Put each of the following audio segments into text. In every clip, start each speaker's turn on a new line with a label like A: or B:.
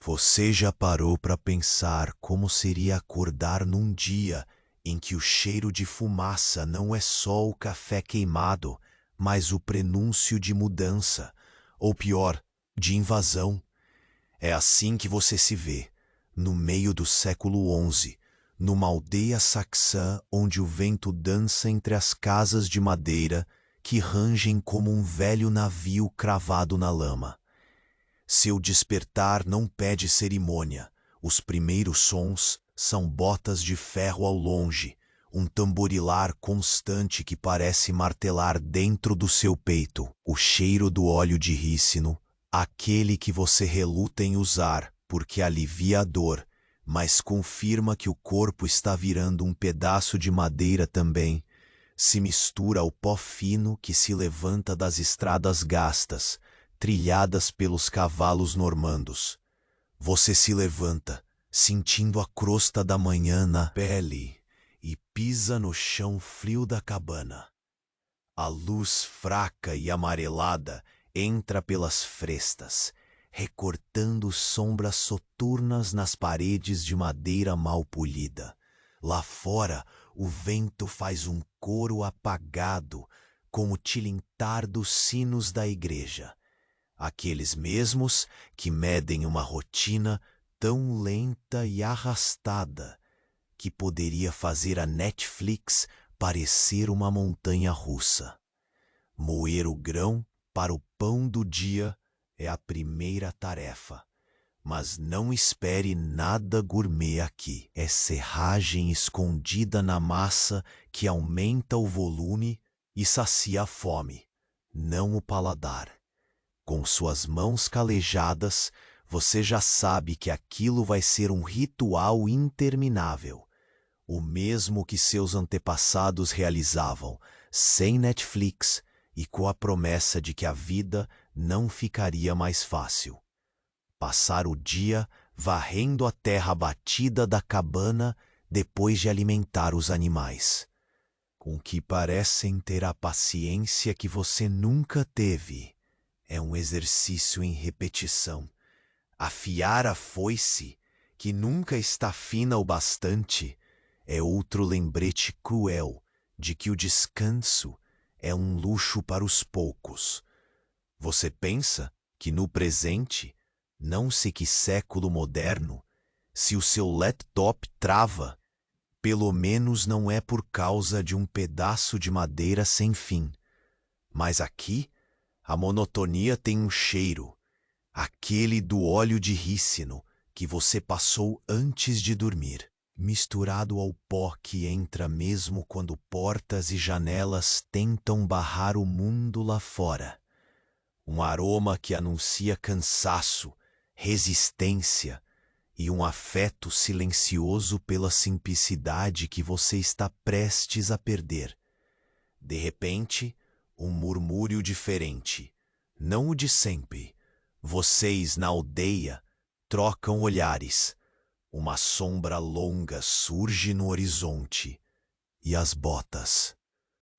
A: Você já parou para pensar como seria acordar num dia em que o cheiro de fumaça não é só o café queimado, mas o prenúncio de mudança, ou pior, de invasão? É assim que você se vê, no meio do século XI, numa aldeia saxã onde o vento dança entre as casas de madeira que rangem como um velho navio cravado na lama. Seu despertar não pede cerimônia. Os primeiros sons são botas de ferro ao longe, um tamborilar constante que parece martelar dentro do seu peito. O cheiro do óleo de rícino, aquele que você reluta em usar porque alivia a dor, mas confirma que o corpo está virando um pedaço de madeira também, se mistura ao pó fino que se levanta das estradas gastas, trilhadas pelos cavalos normandos. Você se levanta, sentindo a crosta da manhã na pele, e pisa no chão frio da cabana. A luz fraca e amarelada entra pelas frestas, recortando sombras soturnas nas paredes de madeira mal polida. Lá fora, o vento faz um coro apagado, como o tilintar dos sinos da igreja. Aqueles mesmos que medem uma rotina tão lenta e arrastada que poderia fazer a Netflix parecer uma montanha russa. Moer o grão para o pão do dia é a primeira tarefa, mas não espere nada gourmet aqui. É serragem escondida na massa que aumenta o volume e sacia a fome, não o paladar. Com suas mãos calejadas, você já sabe que aquilo vai ser um ritual interminável, o mesmo que seus antepassados realizavam, sem Netflix e com a promessa de que a vida não ficaria mais fácil. Passar o dia varrendo a terra batida da cabana depois de alimentar os animais, com que parecem ter a paciência que você nunca teve. É um exercício em repetição. Afiar a foice, que nunca está fina o bastante, é outro lembrete cruel de que o descanso é um luxo para os poucos. Você pensa que no presente, não sei que século moderno, se o seu laptop trava, pelo menos não é por causa de um pedaço de madeira sem fim. Mas aqui, a monotonia tem um cheiro, aquele do óleo de rícino que você passou antes de dormir, misturado ao pó que entra mesmo quando portas e janelas tentam barrar o mundo lá fora. Um aroma que anuncia cansaço, resistência e um afeto silencioso pela simplicidade que você está prestes a perder. De repente, um murmúrio diferente, não o de sempre. Vocês na aldeia trocam olhares. Uma sombra longa surge no horizonte e as botas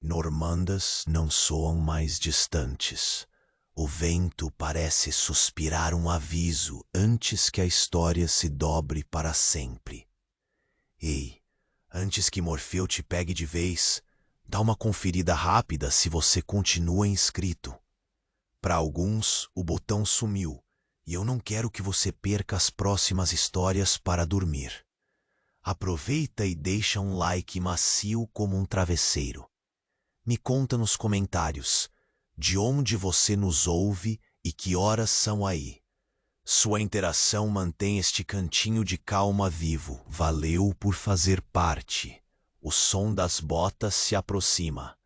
A: normandas não soam mais distantes. O vento parece suspirar um aviso antes que a história se dobre para sempre. Ei, antes que Morfeu te pegue de vez, dá uma conferida rápida se você continua inscrito. Para alguns, o botão sumiu, e eu não quero que você perca as próximas histórias para dormir. Aproveita e deixa um like macio como um travesseiro. Me conta nos comentários de onde você nos ouve e que horas são aí. Sua interação mantém este cantinho de calma vivo. Valeu por fazer parte. O som das botas se aproxima.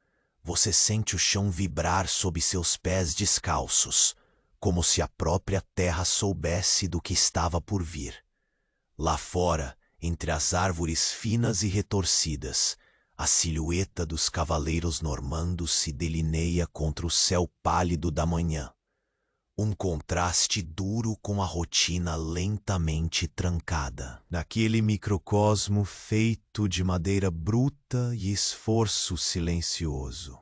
A: Você sente o chão vibrar sob seus pés descalços, como se a própria terra soubesse do que estava por vir. Lá fora, entre as árvores finas e retorcidas, a silhueta dos cavaleiros normandos se delineia contra o céu pálido da manhã. Um contraste duro com a rotina lentamente trancada. Naquele microcosmo feito de madeira bruta e esforço silencioso.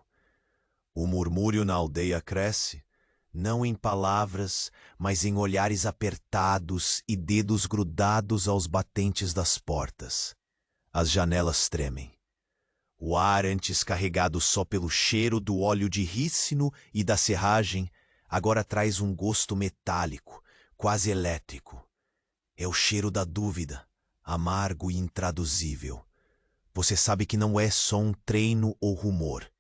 A: O murmúrio na aldeia cresce, não em palavras, mas em olhares apertados e dedos grudados aos batentes das portas. As janelas tremem. O ar, antes carregado só pelo cheiro do óleo de rícino e da serragem, agora traz um gosto metálico, quase elétrico. É o cheiro da dúvida, amargo e intraduzível. Você sabe que não é só um treino ou rumor.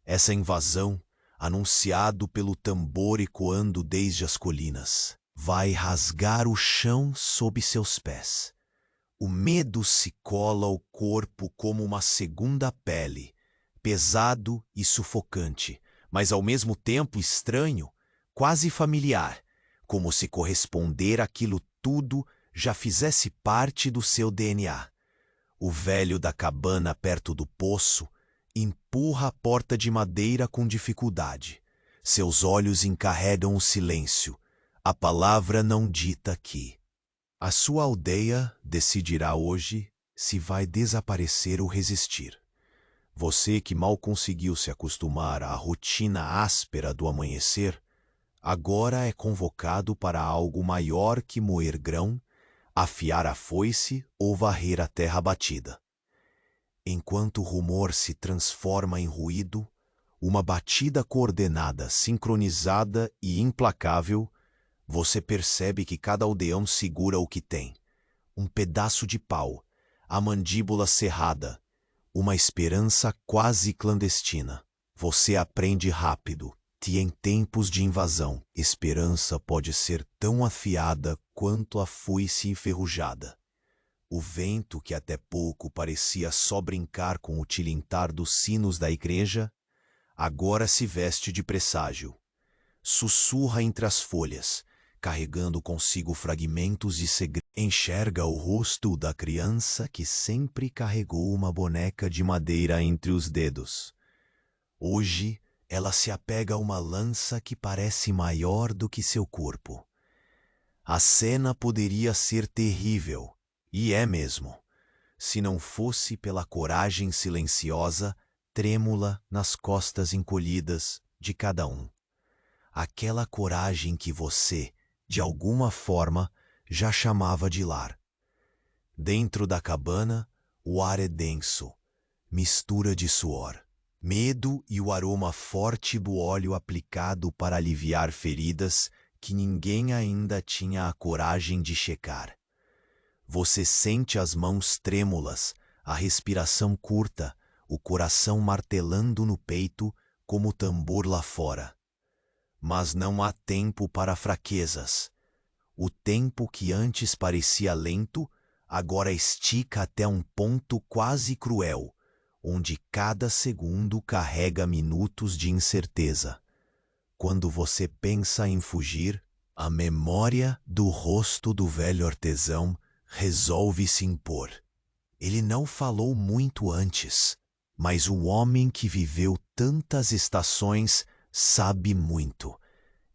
A: Essa invasão, anunciado pelo tambor ecoando desde as colinas, vai rasgar o chão sob seus pés. O medo se cola ao corpo como uma segunda pele, pesado e sufocante, mas ao mesmo tempo estranho, quase familiar, como se corresponder àquilo tudo já fizesse parte do seu DNA. O velho da cabana perto do poço empurra a porta de madeira com dificuldade. Seus olhos encarregam o silêncio. A palavra não dita aqui. A sua aldeia decidirá hoje se vai desaparecer ou resistir. Você que mal conseguiu se acostumar à rotina áspera do amanhecer, agora é convocado para algo maior que moer grão, afiar a foice ou varrer a terra batida. Enquanto o rumor se transforma em ruído, uma batida coordenada, sincronizada e implacável, você percebe que cada aldeão segura o que tem. Um pedaço de pau, a mandíbula cerrada, uma esperança quase clandestina. Você aprende rápido que em tempos de invasão, esperança pode ser tão afiada quanto a foice enferrujada. O vento, que até pouco parecia só brincar com o tilintar dos sinos da igreja, agora se veste de presságio. Sussurra entre as folhas, carregando consigo fragmentos de segredo. Enxerga o rosto da criança que sempre carregou uma boneca de madeira entre os dedos. Hoje, ela se apega a uma lança que parece maior do que seu corpo. A cena poderia ser terrível, e é mesmo, se não fosse pela coragem silenciosa, trêmula nas costas encolhidas de cada um. Aquela coragem que você, de alguma forma, já chamava de lar. Dentro da cabana, o ar é denso, mistura de suor, medo e o aroma forte do óleo aplicado para aliviar feridas que ninguém ainda tinha a coragem de checar. Você sente as mãos trêmulas, a respiração curta, o coração martelando no peito como tambor lá fora. Mas não há tempo para fraquezas. O tempo que antes parecia lento, agora estica até um ponto quase cruel, onde cada segundo carrega minutos de incerteza. Quando você pensa em fugir, a memória do rosto do velho artesão resolve se impor. Ele não falou muito antes, mas o homem que viveu tantas estações sabe muito,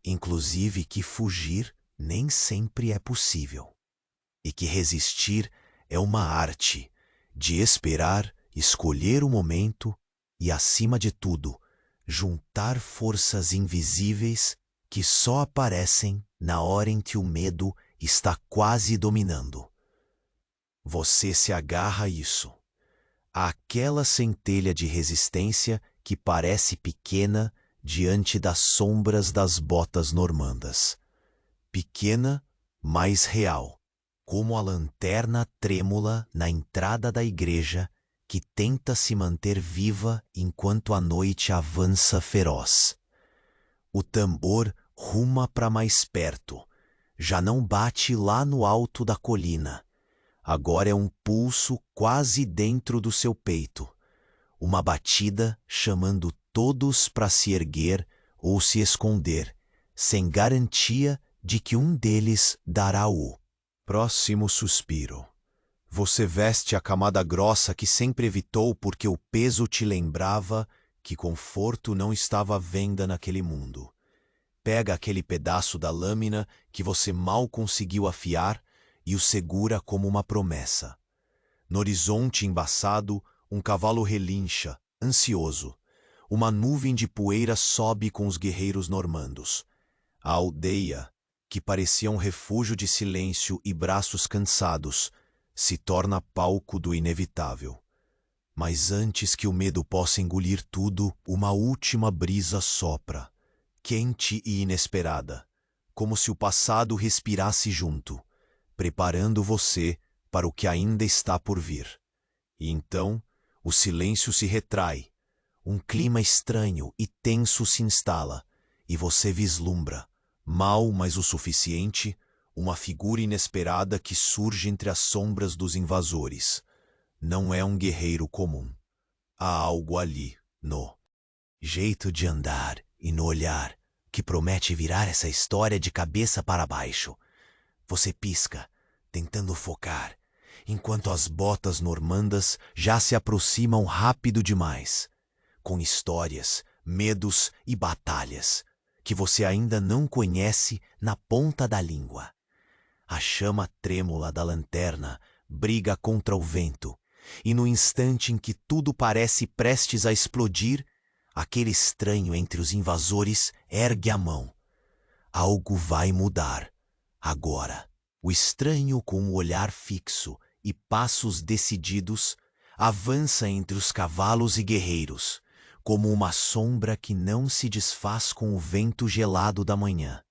A: inclusive que fugir nem sempre é possível, e que resistir é uma arte de esperar, escolher o momento e, acima de tudo, juntar forças invisíveis que só aparecem na hora em que o medo está quase dominando. Você se agarra a isso, àquela centelha de resistência que parece pequena diante das sombras das botas normandas. Pequena, mas real, como a lanterna trêmula na entrada da igreja que tenta se manter viva enquanto a noite avança feroz. O tambor ruma para mais perto, já não bate lá no alto da colina. Agora é um pulso quase dentro do seu peito, uma batida chamando todos para se erguer ou se esconder, sem garantia de que um deles dará o próximo suspiro. Você veste a camada grossa que sempre evitou porque o peso te lembrava que conforto não estava à venda naquele mundo. Pega aquele pedaço da lâmina que você mal conseguiu afiar e o segura como uma promessa. No horizonte embaçado, um cavalo relincha, ansioso. Uma nuvem de poeira sobe com os guerreiros normandos. A aldeia, que parecia um refúgio de silêncio e braços cansados, se torna palco do inevitável. Mas antes que o medo possa engolir tudo, uma última brisa sopra, quente e inesperada, como se o passado respirasse junto, preparando você para o que ainda está por vir. E então, o silêncio se retrai, um clima estranho e tenso se instala, e você vislumbra, mal mas o suficiente, uma figura inesperada que surge entre as sombras dos invasores. Não é um guerreiro comum. Há algo ali, no jeito de andar e no olhar, que promete virar essa história de cabeça para baixo. Você pisca, tentando focar, enquanto as botas normandas já se aproximam rápido demais, com histórias, medos e batalhas que você ainda não conhece na ponta da língua. A chama trêmula da lanterna briga contra o vento, e no instante em que tudo parece prestes a explodir, aquele estranho entre os invasores ergue a mão. Algo vai mudar. Agora, o estranho, com um olhar fixo e passos decididos, avança entre os cavalos e guerreiros, como uma sombra que não se desfaz com o vento gelado da manhã.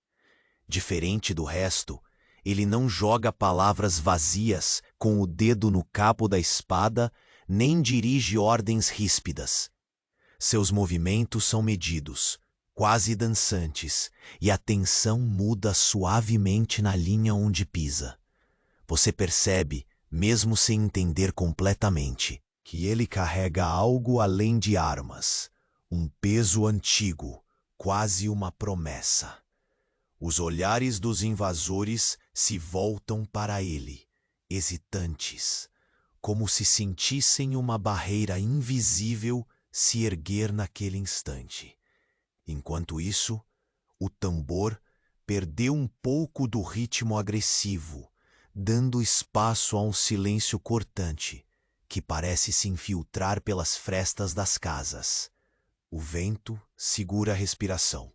A: Diferente do resto, ele não joga palavras vazias com o dedo no cabo da espada, nem dirige ordens ríspidas. Seus movimentos são medidos, quase dançantes, e a tensão muda suavemente na linha onde pisa. Você percebe, mesmo sem entender completamente, que ele carrega algo além de armas, um peso antigo, quase uma promessa. Os olhares dos invasores se voltam para ele, hesitantes, como se sentissem uma barreira invisível se erguer naquele instante. Enquanto isso, o tambor perdeu um pouco do ritmo agressivo, dando espaço a um silêncio cortante, que parece se infiltrar pelas frestas das casas. O vento segura a respiração.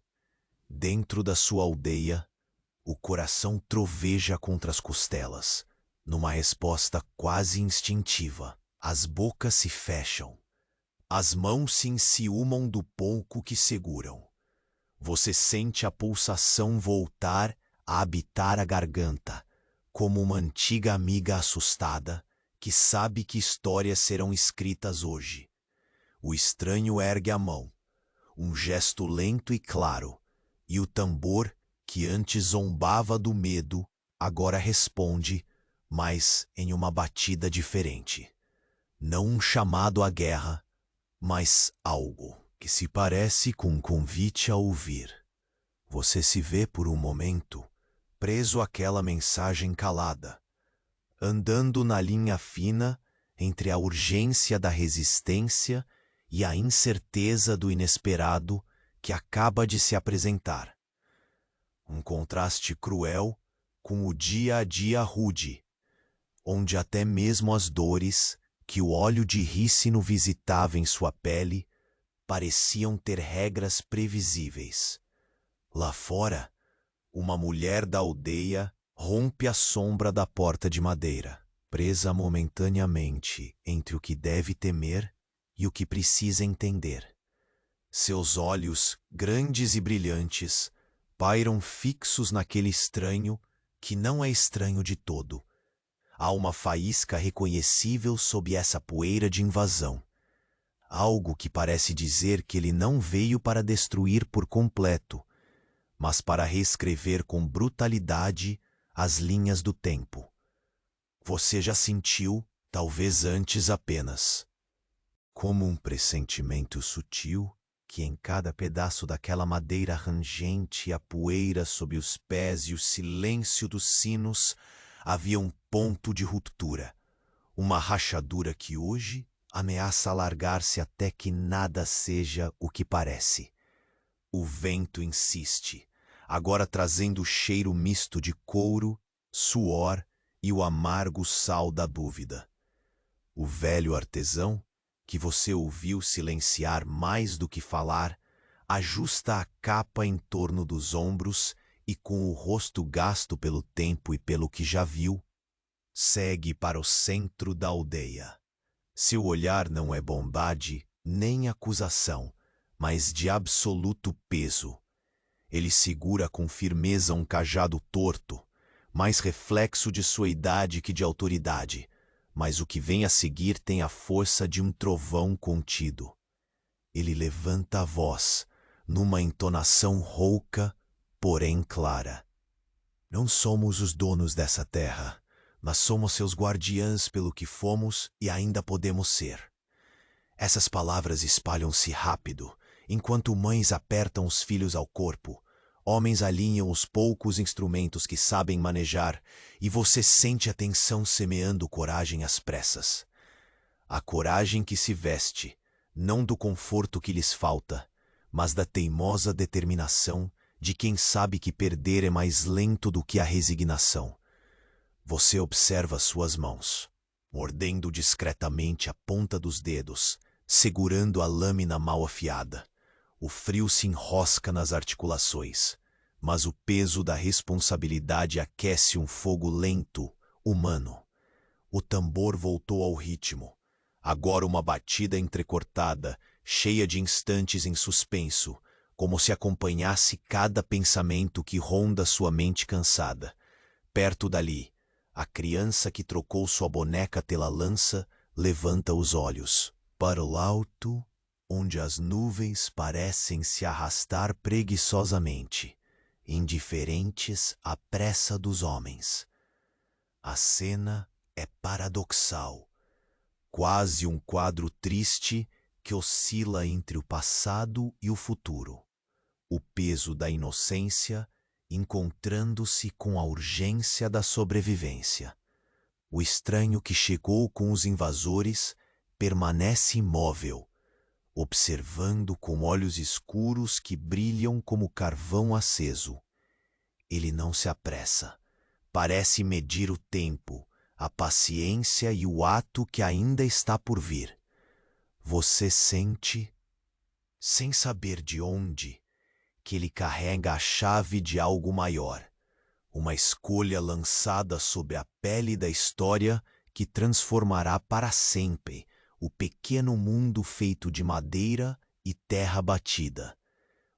A: Dentro da sua aldeia, o coração troveja contra as costelas. Numa resposta quase instintiva, as bocas se fecham. As mãos se enciumam do pouco que seguram. Você sente a pulsação voltar a habitar a garganta, como uma antiga amiga assustada que sabe que histórias serão escritas hoje. O estranho ergue a mão, um gesto lento e claro, e o tambor, que antes zombava do medo, agora responde, mas em uma batida diferente. Não um chamado à guerra, mas algo que se parece com um convite a ouvir. Você se vê por um momento preso àquela mensagem calada, andando na linha fina entre a urgência da resistência e a incerteza do inesperado que acaba de se apresentar. Um contraste cruel com o dia a dia rude, onde até mesmo as dores que o óleo de rícino visitava em sua pele pareciam ter regras previsíveis. Lá fora, uma mulher da aldeia rompe a sombra da porta de madeira, presa momentaneamente entre o que deve temer e o que precisa entender. Seus olhos, grandes e brilhantes, pairam fixos naquele estranho que não é estranho de todo. Há uma faísca reconhecível sob essa poeira de invasão. Algo que parece dizer que ele não veio para destruir por completo, mas para reescrever com brutalidade as linhas do tempo. Você já sentiu, talvez antes apenas, como um pressentimento sutil, que em cada pedaço daquela madeira rangente, a poeira sob os pés e o silêncio dos sinos, havia um ponto de ruptura, uma rachadura que hoje ameaça alargar-se até que nada seja o que parece. O vento insiste, agora trazendo o cheiro misto de couro, suor e o amargo sal da dúvida. O velho artesão, que você ouviu silenciar mais do que falar, ajusta a capa em torno dos ombros e com o rosto gasto pelo tempo e pelo que já viu, segue para o centro da aldeia. Seu olhar não é bondade nem acusação, mas de absoluto peso. Ele segura com firmeza um cajado torto, mais reflexo de sua idade que de autoridade, mas o que vem a seguir tem a força de um trovão contido. Ele levanta a voz, numa entonação rouca, porém clara. Não somos os donos dessa terra, mas somos seus guardiãs pelo que fomos e ainda podemos ser. Essas palavras espalham-se rápido, enquanto mães apertam os filhos ao corpo, homens alinham os poucos instrumentos que sabem manejar, e você sente a tensão semeando coragem às pressas. A coragem que se veste, não do conforto que lhes falta, mas da teimosa determinação de quem sabe que perder é mais lento do que a resignação. Você observa suas mãos, mordendo discretamente a ponta dos dedos, segurando a lâmina mal afiada. O frio se enrosca nas articulações, mas o peso da responsabilidade aquece um fogo lento, humano. O tambor voltou ao ritmo. Agora uma batida entrecortada, cheia de instantes em suspenso, como se acompanhasse cada pensamento que ronda sua mente cansada. Perto dali, a criança que trocou sua boneca pela lança levanta os olhos para o alto, onde as nuvens parecem se arrastar preguiçosamente, indiferentes à pressa dos homens. A cena é paradoxal, quase um quadro triste que oscila entre o passado e o futuro. O peso da inocência encontrando-se com a urgência da sobrevivência. O estranho que chegou com os invasores permanece imóvel, observando com olhos escuros que brilham como carvão aceso. Ele não se apressa. Parece medir o tempo, a paciência e o ato que ainda está por vir. Você sente, sem saber de onde, que ele carrega a chave de algo maior, uma escolha lançada sobre a pele da história que transformará para sempre o pequeno mundo feito de madeira e terra batida.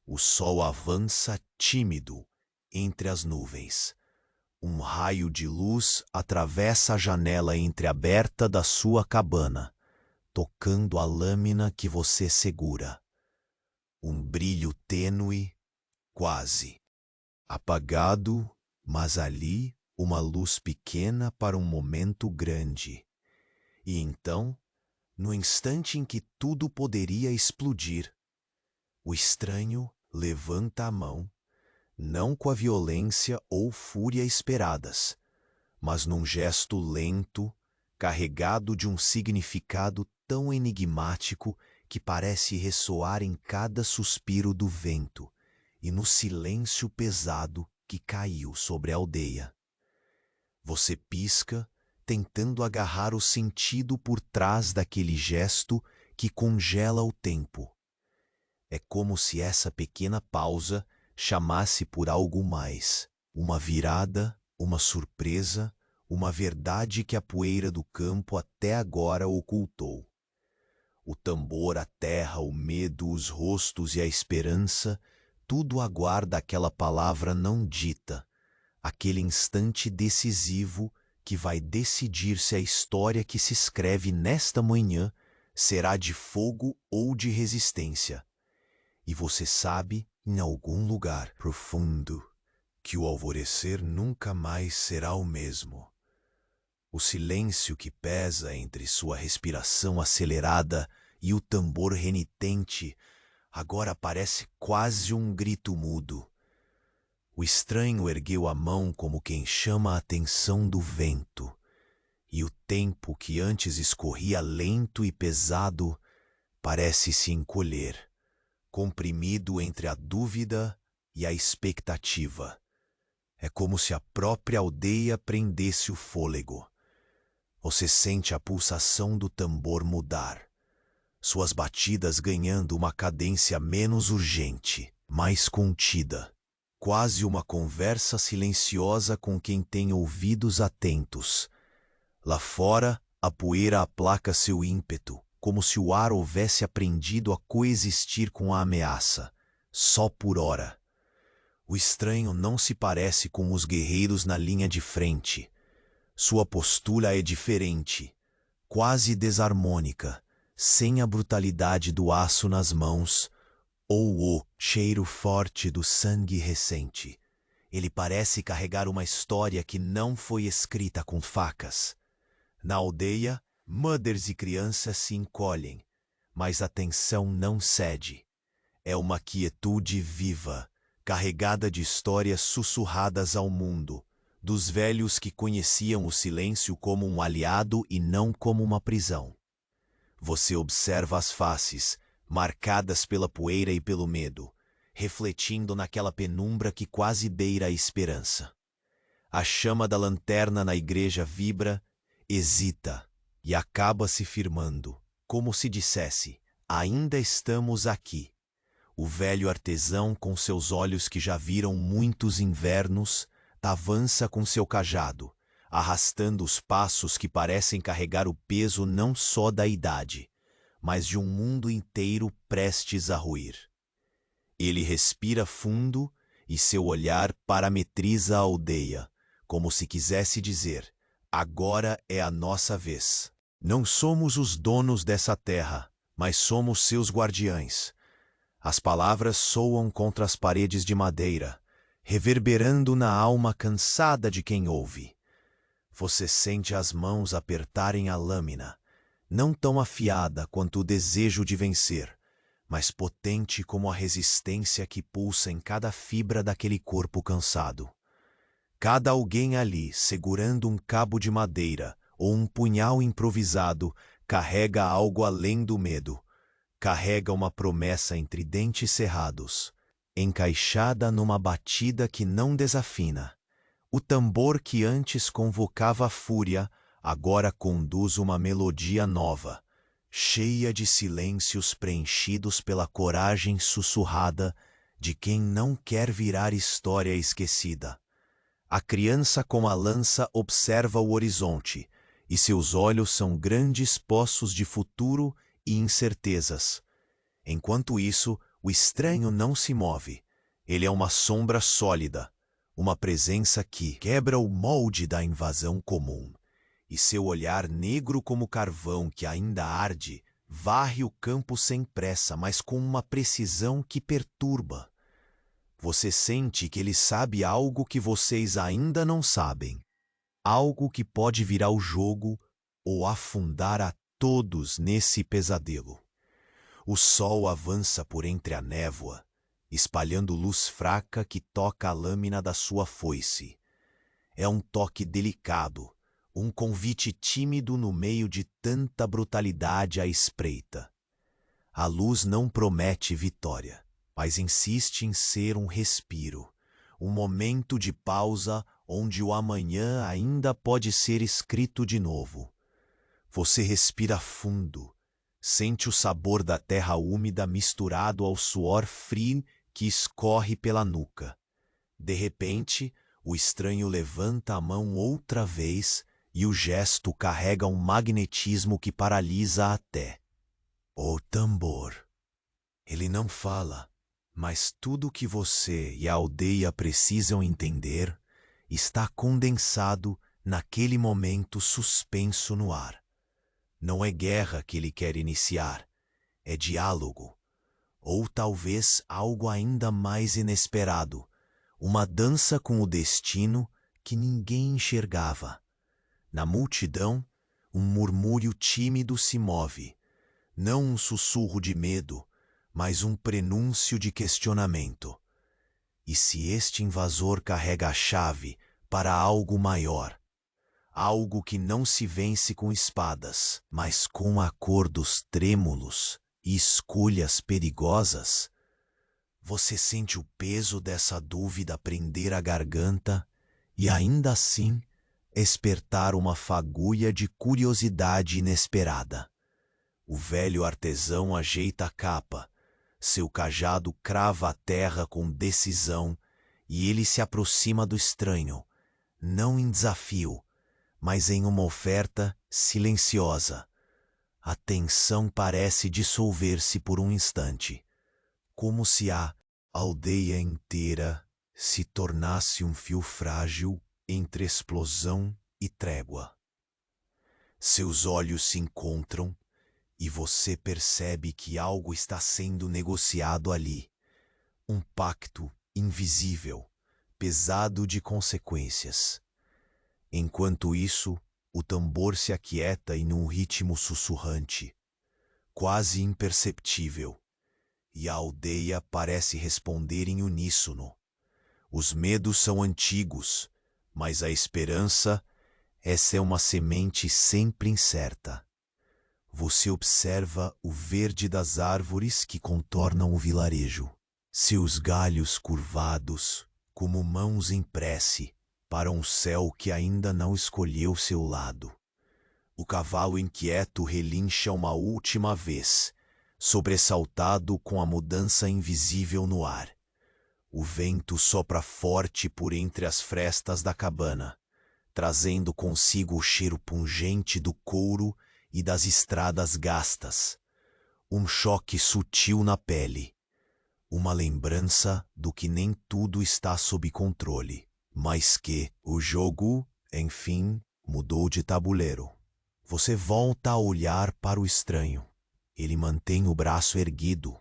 A: O sol avança tímido entre as nuvens. Um raio de luz atravessa a janela entreaberta da sua cabana, tocando a lâmina que você segura. Um brilho tênue, quase apagado, mas ali uma luz pequena para um momento grande. E então, no instante em que tudo poderia explodir, o estranho levanta a mão, não com a violência ou fúria esperadas, mas num gesto lento, carregado de um significado tão enigmático que parece ressoar em cada suspiro do vento e no silêncio pesado que caiu sobre a aldeia. Você pisca, tentando agarrar o sentido por trás daquele gesto que congela o tempo. É como se essa pequena pausa chamasse por algo mais, uma virada, uma surpresa, uma verdade que a poeira do campo até agora ocultou. O tambor, a terra, o medo, os rostos e a esperança, tudo aguarda aquela palavra não dita, aquele instante decisivo que vai decidir se a história que se escreve nesta manhã será de fogo ou de resistência. E você sabe, em algum lugar profundo, que o alvorecer nunca mais será o mesmo. O silêncio que pesa entre sua respiração acelerada e o tambor renitente agora parece quase um grito mudo. O estranho ergueu a mão como quem chama a atenção do vento, e o tempo que antes escorria lento e pesado parece se encolher, comprimido entre a dúvida e a expectativa. É como se a própria aldeia prendesse o fôlego. Você sente a pulsação do tambor mudar, suas batidas ganhando uma cadência menos urgente, mais contida. quase uma conversa silenciosa com quem tem ouvidos atentos. Lá fora, a poeira aplaca seu ímpeto, como se o ar houvesse aprendido a coexistir com a ameaça, só por hora. O estranho não se parece com os guerreiros na linha de frente. Sua postura é diferente, quase desarmônica, sem a brutalidade do aço nas mãos ou o cheiro forte do sangue recente. Ele parece carregar uma história que não foi escrita com facas. Na aldeia, mothers e crianças se encolhem, mas a tensão não cede. É uma quietude viva, carregada de histórias sussurradas ao mundo, dos velhos que conheciam o silêncio como um aliado e não como uma prisão. Você observa as faces, marcadas pela poeira e pelo medo, refletindo naquela penumbra que quase beira a esperança. A chama da lanterna na igreja vibra, hesita e acaba se firmando, como se dissesse: ainda estamos aqui. O velho artesão, com seus olhos que já viram muitos invernos, avança com seu cajado, arrastando os passos que parecem carregar o peso não só da idade, mas de um mundo inteiro prestes a ruir. Ele respira fundo e seu olhar parametriza a aldeia, como se quisesse dizer: agora é a nossa vez. Não somos os donos dessa terra, mas somos seus guardiães. As palavras soam contra as paredes de madeira, reverberando na alma cansada de quem ouve. Você sente as mãos apertarem a lâmina, não tão afiada quanto o desejo de vencer, mas potente como a resistência que pulsa em cada fibra daquele corpo cansado. Cada alguém ali, segurando um cabo de madeira ou um punhal improvisado, carrega algo além do medo. Carrega uma promessa entre dentes cerrados, encaixada numa batida que não desafina. O tambor que antes convocava a fúria, agora conduz uma melodia nova, cheia de silêncios preenchidos pela coragem sussurrada de quem não quer virar história esquecida. A criança com a lança observa o horizonte, e seus olhos são grandes poços de futuro e incertezas. Enquanto isso, o estranho não se move. Ele é uma sombra sólida, uma presença que quebra o molde da invasão comum. E seu olhar negro como carvão que ainda arde, varre o campo sem pressa, mas com uma precisão que perturba. Você sente que ele sabe algo que vocês ainda não sabem. Algo que pode virar o jogo ou afundar a todos nesse pesadelo. O sol avança por entre a névoa, espalhando luz fraca que toca a lâmina da sua foice. É um toque delicado, um convite tímido no meio de tanta brutalidade à espreita. A luz não promete vitória, mas insiste em ser um respiro, um momento de pausa onde o amanhã ainda pode ser escrito de novo. Você respira fundo, sente o sabor da terra úmida misturado ao suor frio que escorre pela nuca. De repente, o estranho levanta a mão outra vez e o gesto carrega um magnetismo que paralisa até. O tambor. Ele não fala, mas tudo o que você e a aldeia precisam entender está condensado naquele momento suspenso no ar. Não é guerra que ele quer iniciar, é diálogo. Ou talvez algo ainda mais inesperado, uma dança com o destino que ninguém enxergava. Na multidão, um murmúrio tímido se move, não um sussurro de medo, mas um prenúncio de questionamento. E se este invasor carrega a chave para algo maior? Algo que não se vence com espadas, mas com acordos trêmulos e escolhas perigosas? Você sente o peso dessa dúvida prender a garganta e, ainda assim, espertar uma fagulha de curiosidade inesperada. O velho artesão ajeita a capa, seu cajado crava a terra com decisão e ele se aproxima do estranho, não em desafio, mas em uma oferta silenciosa. A tensão parece dissolver-se por um instante, como se a aldeia inteira se tornasse um fio frágil entre explosão e trégua. Seus olhos se encontram e você percebe que algo está sendo negociado ali. Um pacto invisível, pesado de consequências. Enquanto isso, o tambor se aquieta em um ritmo sussurrante, quase imperceptível, e a aldeia parece responder em uníssono. Os medos são antigos, mas a esperança, essa é uma semente sempre incerta. Você observa o verde das árvores que contornam o vilarejo, seus galhos curvados, como mãos em prece, para um céu que ainda não escolheu seu lado. O cavalo inquieto relincha uma última vez, sobressaltado com a mudança invisível no ar. O vento sopra forte por entre as frestas da cabana, trazendo consigo o cheiro pungente do couro e das estradas gastas. Um choque sutil na pele, uma lembrança do que nem tudo está sob controle, mas que o jogo, enfim, mudou de tabuleiro. Você volta a olhar para o estranho. Ele mantém o braço erguido.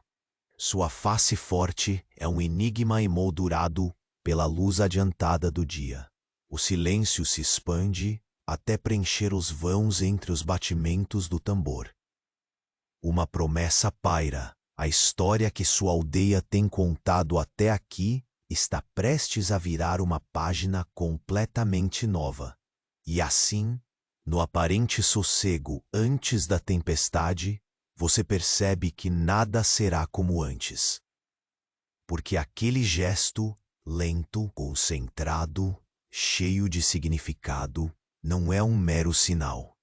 A: Sua face forte é um enigma emoldurado pela luz adiantada do dia. O silêncio se expande até preencher os vãos entre os batimentos do tambor. Uma promessa paira. A história que sua aldeia tem contado até aqui está prestes a virar uma página completamente nova. E assim, no aparente sossego antes da tempestade, você percebe que nada será como antes. Porque aquele gesto, lento, concentrado, cheio de significado, não é um mero sinal.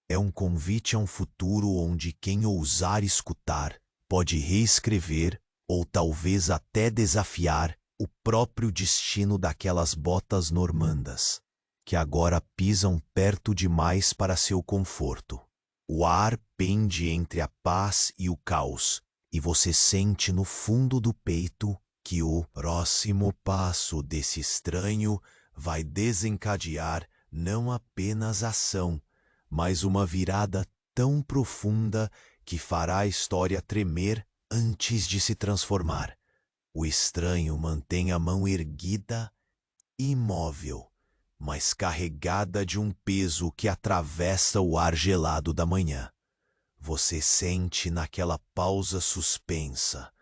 A: É um convite a um futuro onde quem ousar escutar pode reescrever, ou talvez até desafiar, o próprio destino daquelas botas normandas, que agora pisam perto demais para seu conforto. O ar pende entre a paz e o caos, e você sente no fundo do peito que o próximo passo desse estranho vai desencadear não apenas ação, mas uma virada tão profunda que fará a história tremer antes de se transformar. O estranho mantém a mão erguida, imóvel, mas carregada de um peso que atravessa o ar gelado da manhã. Você sente naquela pausa suspensa,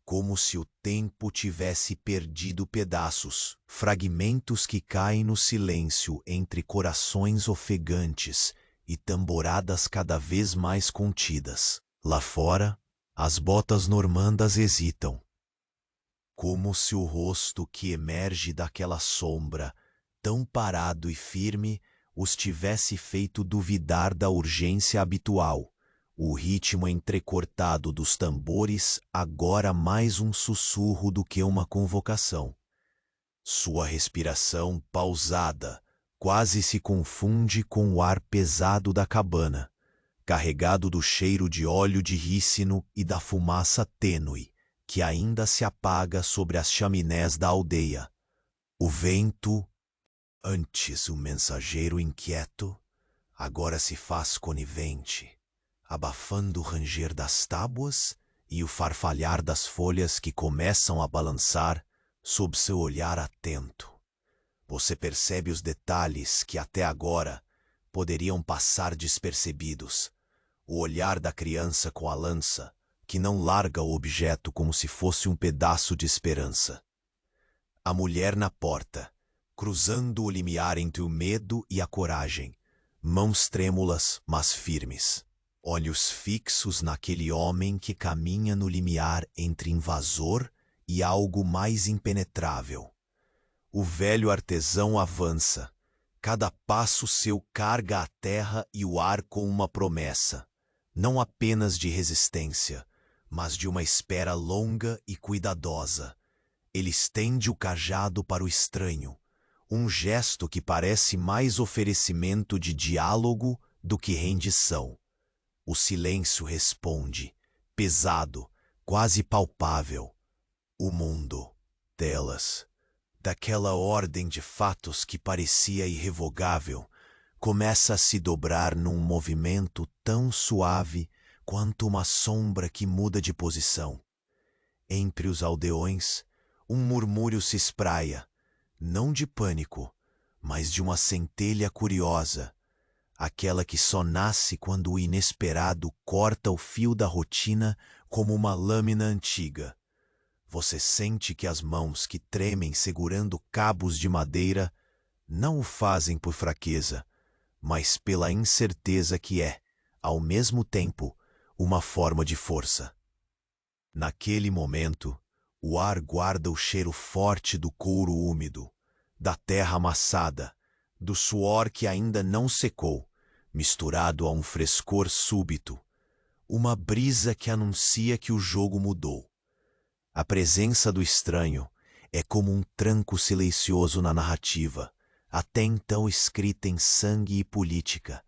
A: como se o tempo tivesse perdido pedaços, fragmentos que caem no silêncio entre corações ofegantes e tamboradas cada vez mais contidas. Lá fora, as botas normandas hesitam, como se o rosto que emerge daquela sombra, tão parado e firme, os tivesse feito duvidar da urgência habitual. O ritmo entrecortado dos tambores, agora mais um sussurro do que uma convocação. Sua respiração, pausada, quase se confunde com o ar pesado da cabana, carregado do cheiro de óleo de rícino e da fumaça tênue, que ainda se apaga sobre as chaminés da aldeia. O vento, antes o mensageiro inquieto, agora se faz conivente, abafando o ranger das tábuas e o farfalhar das folhas que começam a balançar sob seu olhar atento. Você percebe os detalhes que até agora poderiam passar despercebidos. O olhar da criança com a lança, que não larga o objeto como se fosse um pedaço de esperança. A mulher na porta, cruzando o limiar entre o medo e a coragem, mãos trêmulas, mas firmes. Olhos fixos naquele homem que caminha no limiar entre invasor e algo mais impenetrável. O velho artesão avança. Cada passo seu carga a terra e o ar com uma promessa, não apenas de resistência, mas de uma espera longa e cuidadosa. Ele estende o cajado para o estranho, um gesto que parece mais oferecimento de diálogo do que rendição. O silêncio responde, pesado, quase palpável. O mundo, delas, daquela ordem de fatos que parecia irrevogável, começa a se dobrar num movimento tão suave quanto uma sombra que muda de posição. Entre os aldeões, um murmúrio se espraia, não de pânico, mas de uma centelha curiosa, aquela que só nasce quando o inesperado corta o fio da rotina como uma lâmina antiga. Você sente que as mãos que tremem segurando cabos de madeira não o fazem por fraqueza, mas pela incerteza que é, ao mesmo tempo, uma forma de força. Naquele momento, o ar guarda o cheiro forte do couro úmido, da terra amassada, do suor que ainda não secou, misturado a um frescor súbito, uma brisa que anuncia que o jogo mudou. A presença do estranho é como um tranco silencioso na narrativa, até então escrita em sangue e política,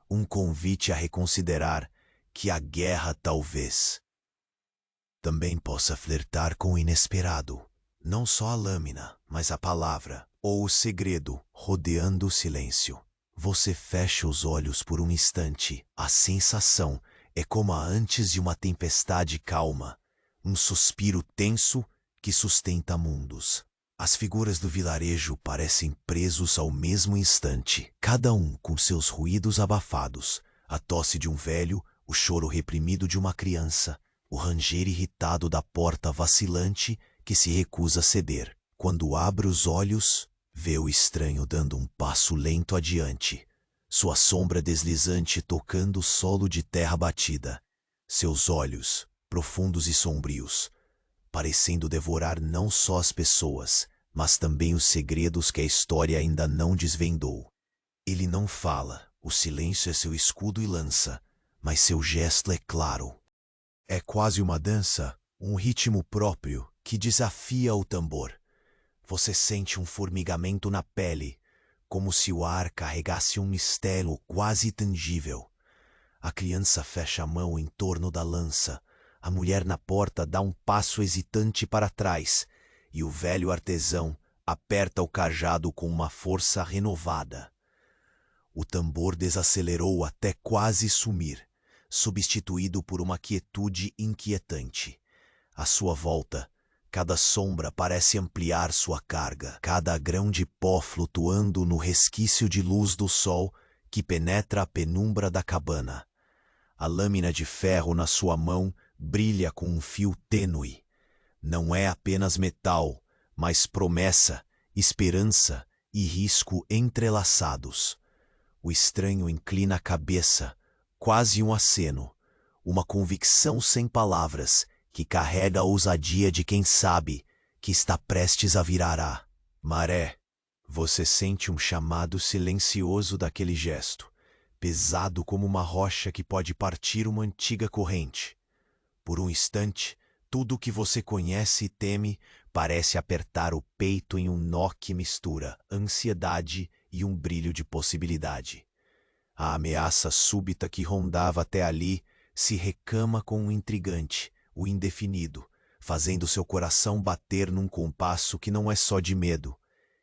A: um convite a reconsiderar que a guerra talvez também possa flertar com o inesperado, não só a lâmina, mas a palavra ou o segredo rodeando o silêncio. Você fecha os olhos por um instante, a sensação é como a antes de uma tempestade calma, um suspiro tenso que sustenta mundos. As figuras do vilarejo parecem presos ao mesmo instante, cada um com seus ruídos abafados, a tosse de um velho, o choro reprimido de uma criança, o ranger irritado da porta vacilante que se recusa a ceder. Quando abre os olhos, vê o estranho dando um passo lento adiante, sua sombra deslizante tocando o solo de terra batida, seus olhos, profundos e sombrios, parecendo devorar não só as pessoas, mas também os segredos que a história ainda não desvendou. Ele não fala, o silêncio é seu escudo e lança, mas seu gesto é claro. É quase uma dança, um ritmo próprio que desafia o tambor. Você sente um formigamento na pele, como se o ar carregasse um mistério quase tangível. A criança fecha a mão em torno da lança, a mulher na porta dá um passo hesitante para trás, e o velho artesão aperta o cajado com uma força renovada. O tambor desacelerou até quase sumir, substituído por uma quietude inquietante. À sua volta, cada sombra parece ampliar sua carga, cada grão de pó flutuando no resquício de luz do sol que penetra a penumbra da cabana. A lâmina de ferro na sua mão brilha com um fio tênue. Não é apenas metal, mas promessa, esperança e risco entrelaçados. O estranho inclina a cabeça, quase um aceno, uma convicção sem palavras que carrega a ousadia de quem sabe que está prestes a virar a maré. Você sente um chamado silencioso daquele gesto, pesado como uma rocha que pode partir uma antiga corrente. Por um instante, tudo o que você conhece e teme parece apertar o peito em um nó que mistura ansiedade e um brilho de possibilidade. A ameaça súbita que rondava até ali se recama com o intrigante, o indefinido, fazendo seu coração bater num compasso que não é só de medo.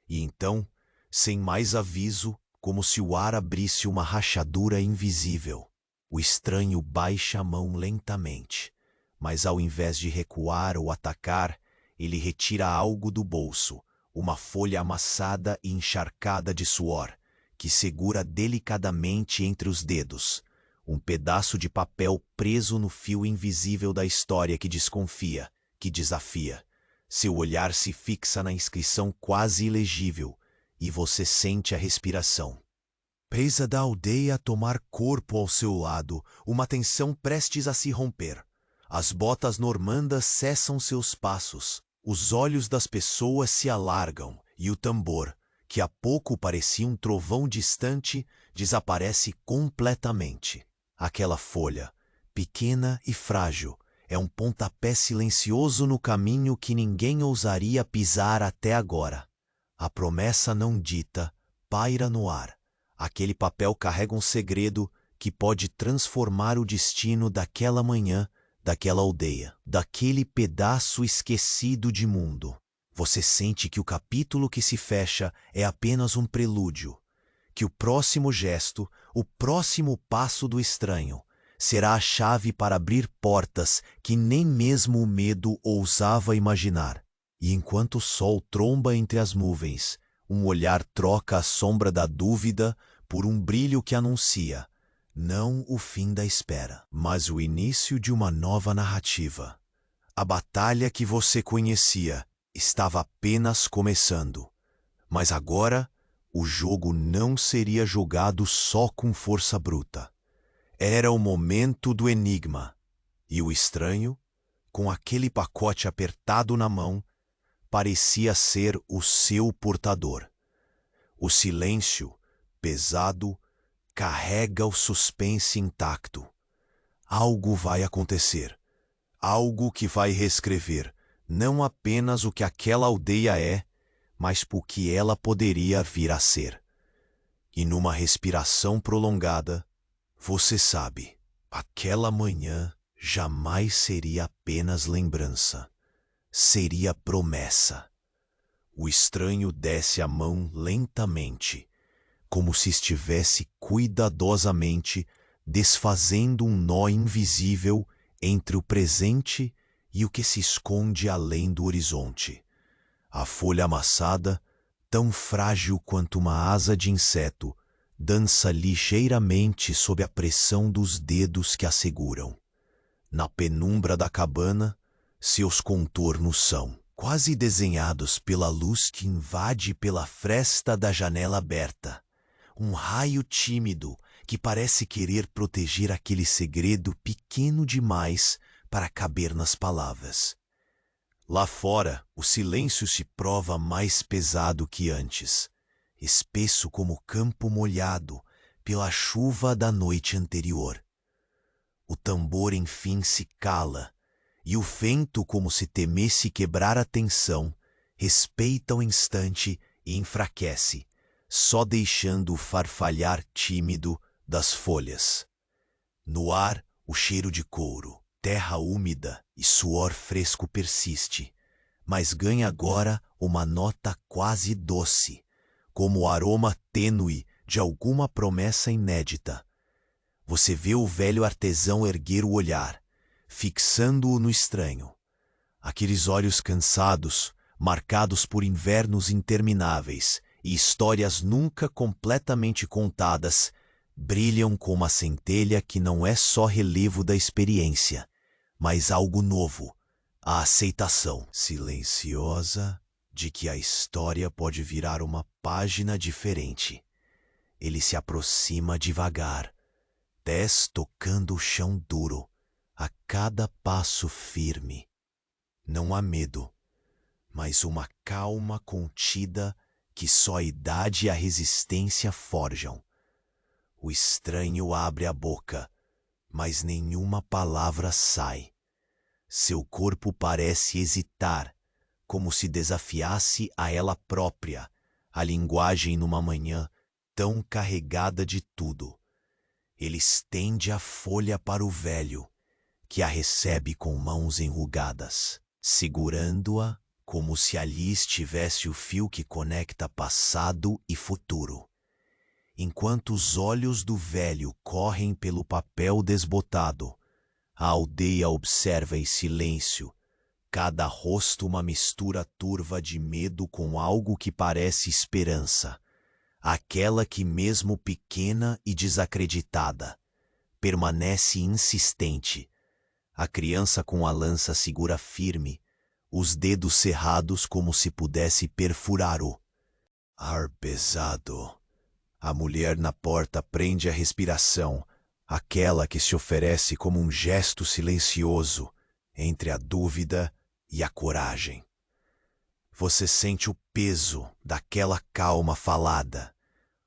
A: E então, sem mais aviso, como se o ar abrisse uma rachadura invisível, o estranho baixa a mão lentamente, mas ao invés de recuar ou atacar, ele retira algo do bolso, uma folha amassada e encharcada de suor, que segura delicadamente entre os dedos, um pedaço de papel preso no fio invisível da história que desconfia, que desafia. Seu olhar se fixa na inscrição quase ilegível, e você sente a respiração presa da aldeia a tomar corpo ao seu lado, uma tensão prestes a se romper. As botas normandas cessam seus passos, os olhos das pessoas se alargam, e o tambor, que há pouco parecia um trovão distante, desaparece completamente. Aquela folha, pequena e frágil, É um pontapé silencioso no caminho que ninguém ousaria pisar até agora. A promessa não dita paira no ar. Aquele papel carrega um segredo que pode transformar o destino daquela manhã, daquela aldeia, daquele pedaço esquecido de mundo. Você sente que o capítulo que se fecha é apenas um prelúdio, que o próximo gesto, o próximo passo do estranho, será a chave para abrir portas que nem mesmo o medo ousava imaginar. E enquanto o sol tromba entre as nuvens, um olhar troca a sombra da dúvida por um brilho que anuncia, não o fim da espera, mas o início de uma nova narrativa. A batalha que você conhecia estava apenas começando, mas agora o jogo não seria jogado só com força bruta. Era o momento do enigma, e o estranho, com aquele pacote apertado na mão, parecia ser o seu portador. O silêncio, pesado, carrega o suspense intacto. Algo vai acontecer, algo que vai reescrever não apenas o que aquela aldeia é, mas o que ela poderia vir a ser. E numa respiração prolongada, você sabe, aquela manhã jamais seria apenas lembrança, seria promessa. O estranho desce a mão lentamente, como se estivesse cuidadosamente desfazendo um nó invisível entre o presente e o que se esconde além do horizonte. A folha amassada, tão frágil quanto uma asa de inseto, dança ligeiramente sob a pressão dos dedos que a seguram. Na penumbra da cabana, seus contornos são quase desenhados pela luz que invade pela fresta da janela aberta. Um raio tímido que parece querer proteger aquele segredo pequeno demais para caber nas palavras. Lá fora, o silêncio se prova mais pesado que antes, espesso como campo molhado pela chuva da noite anterior. O tambor enfim se cala, e o vento, como se temesse quebrar a tensão, respeita o instante e enfraquece, só deixando o farfalhar tímido das folhas. No ar, o cheiro de couro, terra úmida e suor fresco persiste, mas ganha agora uma nota quase doce, como o aroma tênue de alguma promessa inédita. Você vê o velho artesão erguer o olhar, fixando-o no estranho. Aqueles olhos cansados, marcados por invernos intermináveis e histórias nunca completamente contadas, brilham com uma centelha que não é só relevo da experiência, mas algo novo, a aceitação silenciosa de que a história pode virar uma página diferente. Ele se aproxima devagar, pés tocando o chão duro, a cada passo firme. Não há medo, mas uma calma contida que só a idade e a resistência forjam. O estranho abre a boca, mas nenhuma palavra sai. Seu corpo parece hesitar, como se desafiasse a ela própria, a linguagem numa manhã tão carregada de tudo. Ele estende a folha para o velho, que a recebe com mãos enrugadas, segurando-a como se ali estivesse o fio que conecta passado e futuro. Enquanto os olhos do velho correm pelo papel desbotado, a aldeia observa em silêncio, cada rosto uma mistura turva de medo com algo que parece esperança, aquela que mesmo pequena e desacreditada, permanece insistente. A criança com a lança segura firme, os dedos cerrados como se pudesse perfurá-lo. Ar pesado. A mulher na porta prende a respiração, aquela que se oferece como um gesto silencioso entre a dúvida e a coragem. Você sente o peso daquela calma falada,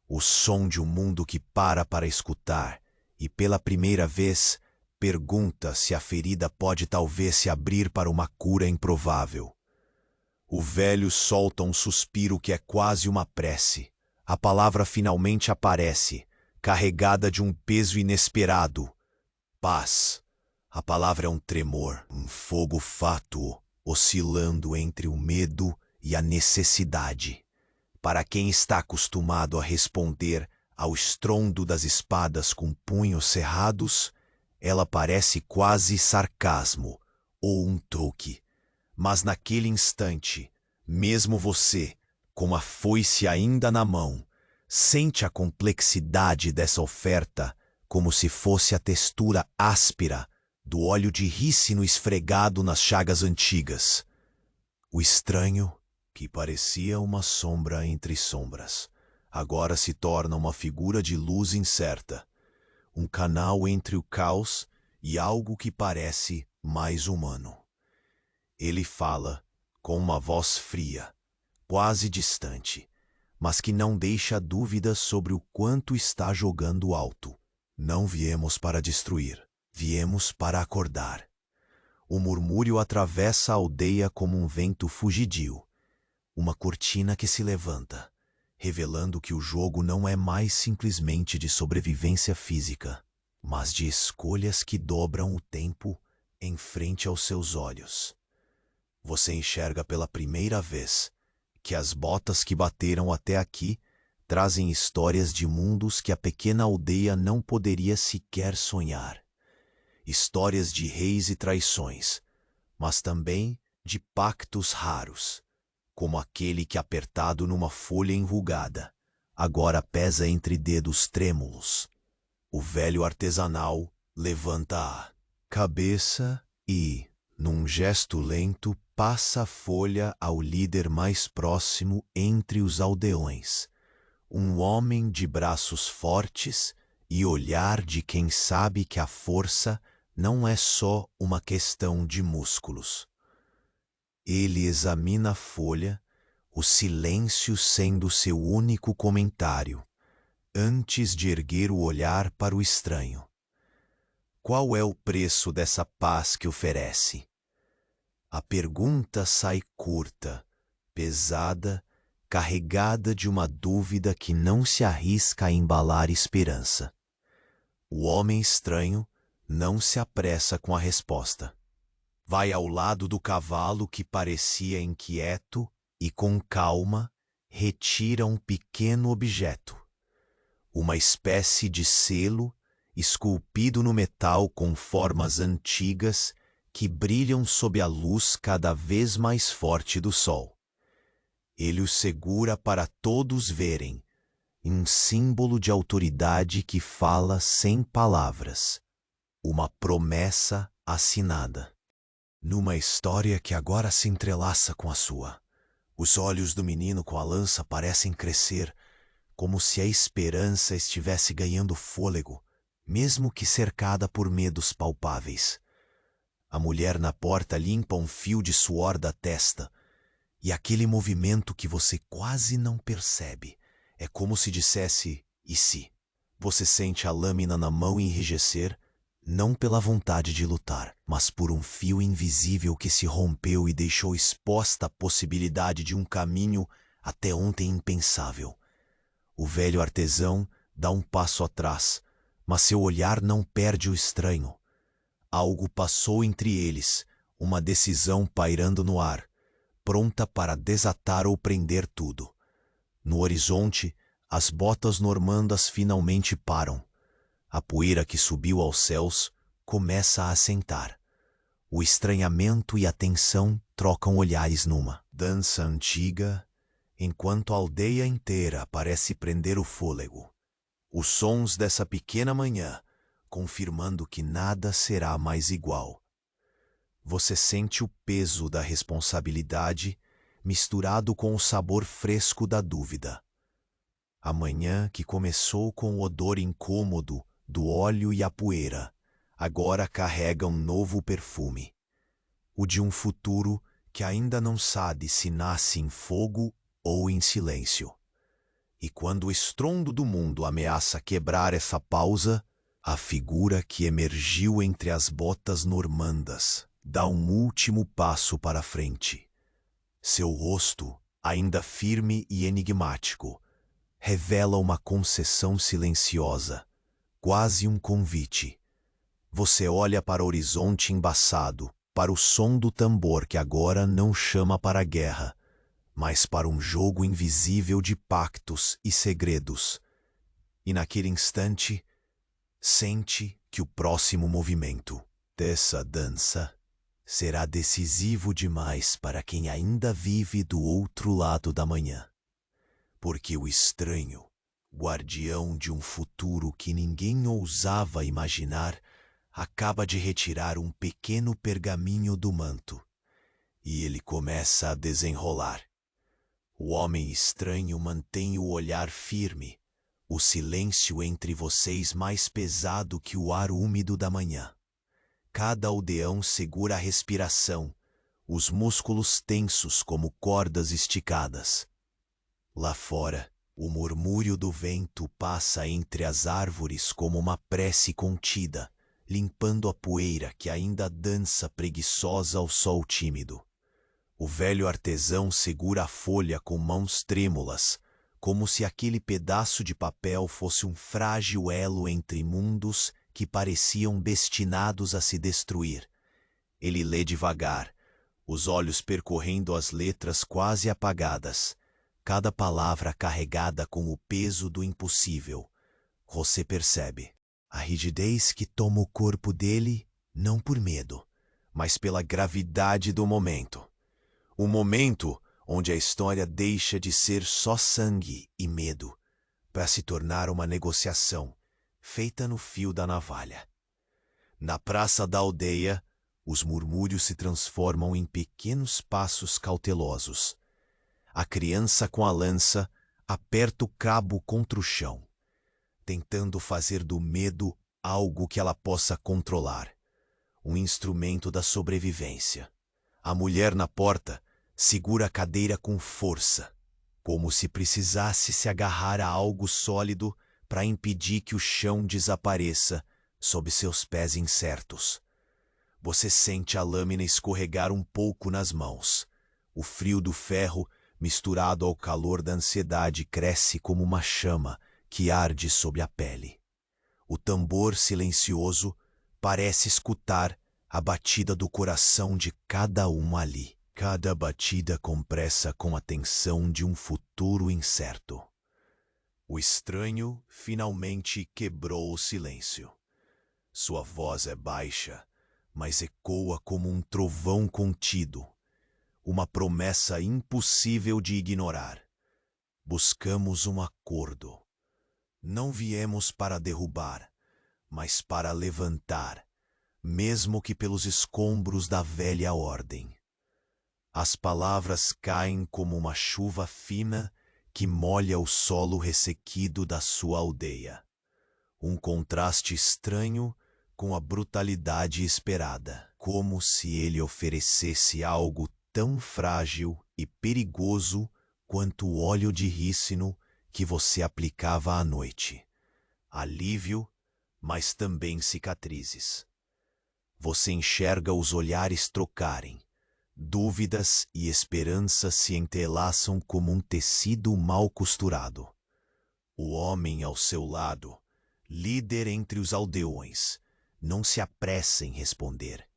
A: o som de um mundo que para escutar e pela primeira vez pergunta se a ferida pode talvez se abrir para uma cura improvável. O velho solta um suspiro que é quase uma prece. A palavra finalmente aparece, carregada de um peso inesperado. Paz. A palavra é um tremor, um fogo fátuo, oscilando entre o medo e a necessidade. Para quem está acostumado a responder ao estrondo das espadas com punhos cerrados, ela parece quase sarcasmo ou um truque. Mas naquele instante, mesmo você, com a foice ainda na mão, sente a complexidade dessa oferta como se fosse a textura áspera do óleo de rícino esfregado nas chagas antigas. O estranho, que parecia uma sombra entre sombras, agora se torna uma figura de luz incerta, um canal entre o caos e algo que parece mais humano. Ele fala com uma voz fria, quase distante, mas que não deixa dúvidas sobre o quanto está jogando alto. Não viemos para destruir, viemos para acordar. O murmúrio atravessa a aldeia como um vento fugidio, uma cortina que se levanta, revelando que o jogo não é mais simplesmente de sobrevivência física, mas de escolhas que dobram o tempo em frente aos seus olhos. Você enxerga pela primeira vez que as botas que bateram até aqui trazem histórias de mundos que a pequena aldeia não poderia sequer sonhar. Histórias de reis e traições, mas também de pactos raros, como aquele que, apertado numa folha enrugada, agora pesa entre dedos trêmulos. O velho artesanal levanta a cabeça e, num gesto lento, passa a folha ao líder mais próximo entre os aldeões. Um homem de braços fortes e olhar de quem sabe que a força não é só uma questão de músculos. Ele examina a folha, o silêncio sendo seu único comentário, antes de erguer o olhar para o estranho. Qual é o preço dessa paz que oferece? A pergunta sai curta, pesada, carregada de uma dúvida que não se arrisca a embalar esperança. O homem estranho não se apressa com a resposta. Vai ao lado do cavalo que parecia inquieto e, com calma, retira um pequeno objeto. Uma espécie de selo esculpido no metal com formas antigas que brilham sob a luz cada vez mais forte do sol. Ele o segura para todos verem, um símbolo de autoridade que fala sem palavras, uma promessa assinada. Numa história que agora se entrelaça com a sua, os olhos do menino com a lança parecem crescer, como se a esperança estivesse ganhando fôlego, mesmo que cercada por medos palpáveis. A mulher na porta limpa um fio de suor da testa, e aquele movimento que você quase não percebe é como se dissesse, e se? Você sente a lâmina na mão enrijecer, não pela vontade de lutar, mas por um fio invisível que se rompeu e deixou exposta a possibilidade de um caminho até ontem impensável. O velho artesão dá um passo atrás, mas seu olhar não perde o estranho. Algo passou entre eles, uma decisão pairando no ar, pronta para desatar ou prender tudo. No horizonte, as botas normandas finalmente param. A poeira que subiu aos céus começa a assentar. O estranhamento e a tensão trocam olhares numa dança antiga, enquanto a aldeia inteira parece prender o fôlego. Os sons dessa pequena manhã, confirmando que nada será mais igual. Você sente o peso da responsabilidade misturado com o sabor fresco da dúvida. A manhã que começou com o odor incômodo do óleo e a poeira, agora carrega um novo perfume. O de um futuro que ainda não sabe se nasce em fogo ou em silêncio. E quando o estrondo do mundo ameaça quebrar essa pausa, A figura que emergiu entre as botas normandas dá um último passo para frente. Seu rosto, ainda firme e enigmático, revela uma concessão silenciosa, quase um convite. Você olha para o horizonte embaçado, para o som do tambor que agora não chama para a guerra, mas para um jogo invisível de pactos e segredos. E naquele instante, sente que o próximo movimento dessa dança será decisivo demais para quem ainda vive do outro lado da manhã. Porque o estranho, guardião de um futuro que ninguém ousava imaginar, acaba de retirar um pequeno pergaminho do manto, e ele começa a desenrolar. O homem estranho mantém o olhar firme, o silêncio entre vocês mais pesado que o ar úmido da manhã. Cada aldeão segura a respiração, os músculos tensos como cordas esticadas. Lá fora, o murmúrio do vento passa entre as árvores como uma prece contida, limpando a poeira que ainda dança preguiçosa ao sol tímido. O velho artesão segura a folha com mãos trêmulas, como se aquele pedaço de papel fosse um frágil elo entre mundos que pareciam destinados a se destruir. Ele lê devagar, os olhos percorrendo as letras quase apagadas, cada palavra carregada com o peso do impossível. Você percebe a rigidez que toma o corpo dele, não por medo, mas pela gravidade do momento. O momento onde a história deixa de ser só sangue e medo, para se tornar uma negociação feita no fio da navalha. Na praça da aldeia, os murmúrios se transformam em pequenos passos cautelosos. A criança com a lança aperta o cabo contra o chão, tentando fazer do medo algo que ela possa controlar, um instrumento da sobrevivência. A mulher na porta segura a cadeira com força, como se precisasse se agarrar a algo sólido para impedir que o chão desapareça sob seus pés incertos. Você sente a lâmina escorregar um pouco nas mãos. O frio do ferro, misturado ao calor da ansiedade, cresce como uma chama que arde sob a pele. O tambor silencioso parece escutar a batida do coração de cada um ali. Cada batida compressa com a tensão de um futuro incerto. O estranho finalmente quebrou o silêncio. Sua voz é baixa, mas ecoa como um trovão contido, uma promessa impossível de ignorar. Buscamos um acordo. Não viemos para derrubar, mas para levantar, mesmo que pelos escombros da velha ordem. As palavras caem como uma chuva fina que molha o solo ressequido da sua aldeia. Um contraste estranho com a brutalidade esperada, como se ele oferecesse algo tão frágil e perigoso quanto o óleo de rícino que você aplicava à noite. Alívio, mas também cicatrizes. Você enxerga os olhares trocarem. Dúvidas e esperanças se entrelaçam como um tecido mal costurado. O homem ao seu lado, líder entre os aldeões, não se apressa em responder.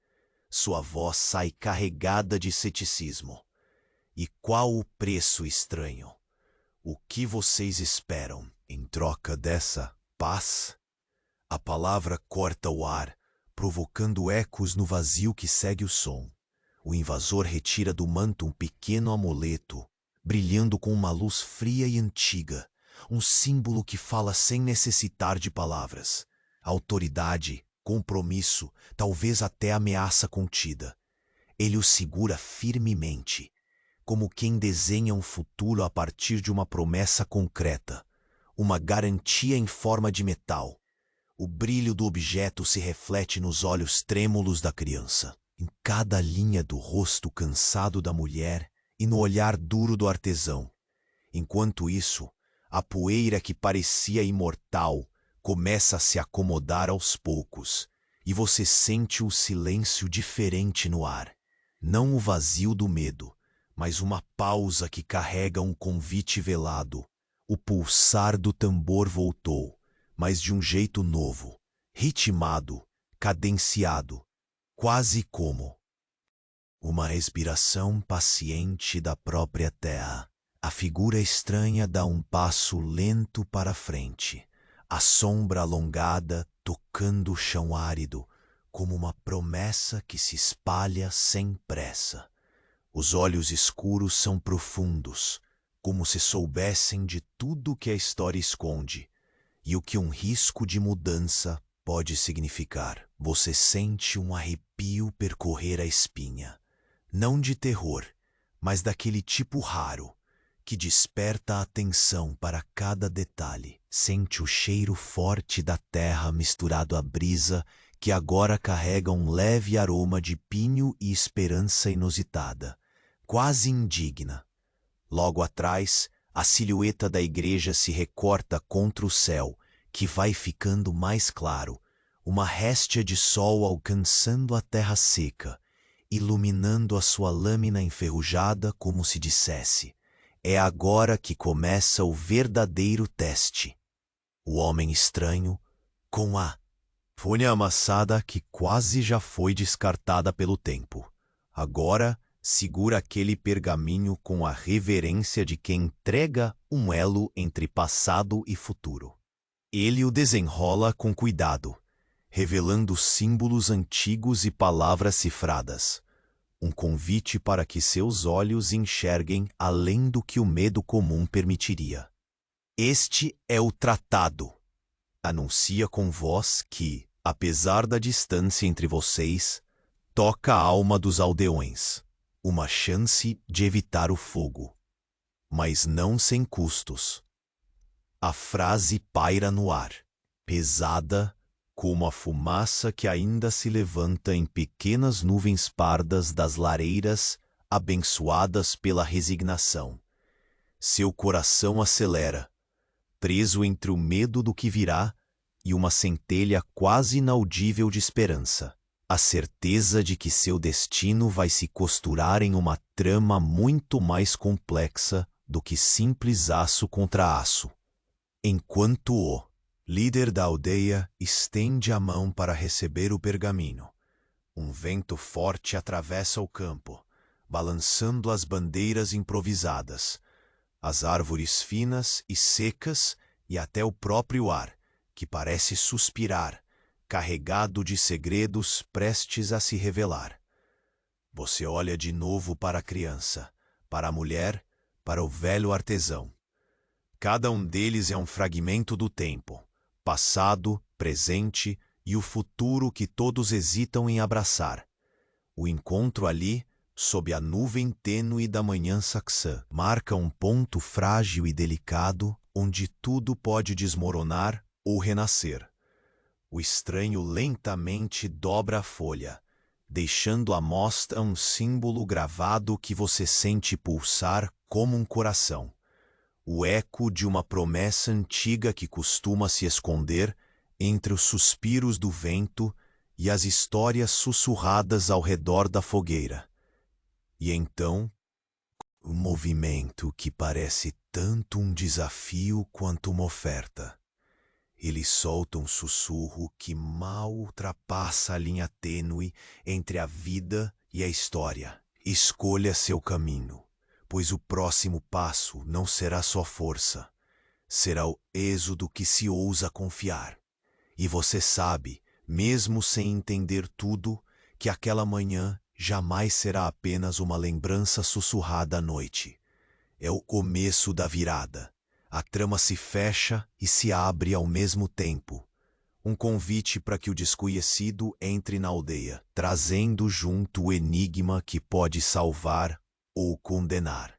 A: Sua voz sai carregada de ceticismo. E qual o preço, estranho? O que vocês esperam em troca dessa paz? A palavra corta o ar, provocando ecos no vazio que segue o som. O invasor retira do manto um pequeno amuleto, brilhando com uma luz fria e antiga, um símbolo que fala sem necessitar de palavras. Autoridade, compromisso, talvez até ameaça contida. Ele o segura firmemente, como quem desenha um futuro a partir de uma promessa concreta, uma garantia em forma de metal. O brilho do objeto se reflete nos olhos trêmulos da criança, em cada linha do rosto cansado da mulher e no olhar duro do artesão. Enquanto isso, a poeira que parecia imortal começa a se acomodar aos poucos, e você sente o silêncio diferente no ar. Não o vazio do medo, mas uma pausa que carrega um convite velado. O pulsar do tambor voltou, mas de um jeito novo, ritmado, cadenciado, quase como uma respiração paciente da própria terra. A figura estranha dá um passo lento para frente, a sombra alongada tocando o chão árido, como uma promessa que se espalha sem pressa. Os olhos escuros são profundos, como se soubessem de tudo que a história esconde e o que um risco de mudança pode significar. Você sente um arrepio percorrer a espinha, não de terror, mas daquele tipo raro, que desperta a atenção para cada detalhe. Sente o cheiro forte da terra misturado à brisa, que agora carrega um leve aroma de pinho e esperança inusitada, quase indigna. Logo atrás, a silhueta da igreja se recorta contra o céu, que vai ficando mais claro, uma réstia de sol alcançando a terra seca, iluminando a sua lâmina enferrujada como se dissesse: é agora que começa o verdadeiro teste. O homem estranho, com a folha amassada que quase já foi descartada pelo tempo, agora segura aquele pergaminho com a reverência de quem entrega um elo entre passado e futuro. Ele o desenrola com cuidado, revelando símbolos antigos e palavras cifradas. Um convite para que seus olhos enxerguem além do que o medo comum permitiria. Este é o tratado. Anuncia com voz que, apesar da distância entre vocês, toca a alma dos aldeões. Uma chance de evitar o fogo. Mas não sem custos. A frase paira no ar, pesada como a fumaça que ainda se levanta em pequenas nuvens pardas das lareiras abençoadas pela resignação. Seu coração acelera, preso entre o medo do que virá e uma centelha quase inaudível de esperança. A certeza de que seu destino vai se costurar em uma trama muito mais complexa do que simples aço contra aço. Enquanto o líder da aldeia estende a mão para receber o pergaminho, um vento forte atravessa o campo, balançando as bandeiras improvisadas, as árvores finas e secas e até o próprio ar, que parece suspirar, carregado de segredos prestes a se revelar. Você olha de novo para a criança, para a mulher, para o velho artesão. Cada um deles é um fragmento do tempo, passado, presente e o futuro que todos hesitam em abraçar. O encontro ali, sob a nuvem tênue da manhã saxã, marca um ponto frágil e delicado onde tudo pode desmoronar ou renascer. O estranho lentamente dobra a folha, deixando à mostra um símbolo gravado que você sente pulsar como um coração. O eco de uma promessa antiga que costuma se esconder entre os suspiros do vento e as histórias sussurradas ao redor da fogueira. E então, um movimento que parece tanto um desafio quanto uma oferta. Ele solta um sussurro que mal ultrapassa a linha tênue entre a vida e a história. Escolha seu caminho, pois o próximo passo não será só força, será o êxodo que se ousa confiar. E você sabe, mesmo sem entender tudo, que aquela manhã jamais será apenas uma lembrança sussurrada à noite. É o começo da virada. A trama se fecha e se abre ao mesmo tempo. Um convite para que o desconhecido entre na aldeia, trazendo junto o enigma que pode salvar ou condenar.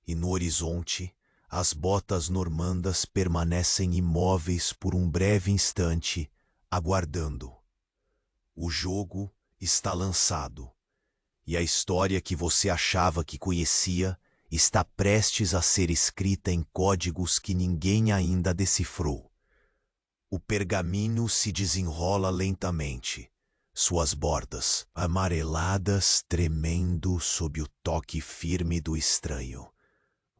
A: E no horizonte, as botas normandas permanecem imóveis por um breve instante, aguardando. O jogo está lançado, e a história que você achava que conhecia está prestes a ser escrita em códigos que ninguém ainda decifrou. O pergaminho se desenrola lentamente, suas bordas amareladas tremendo sob o toque firme do estranho.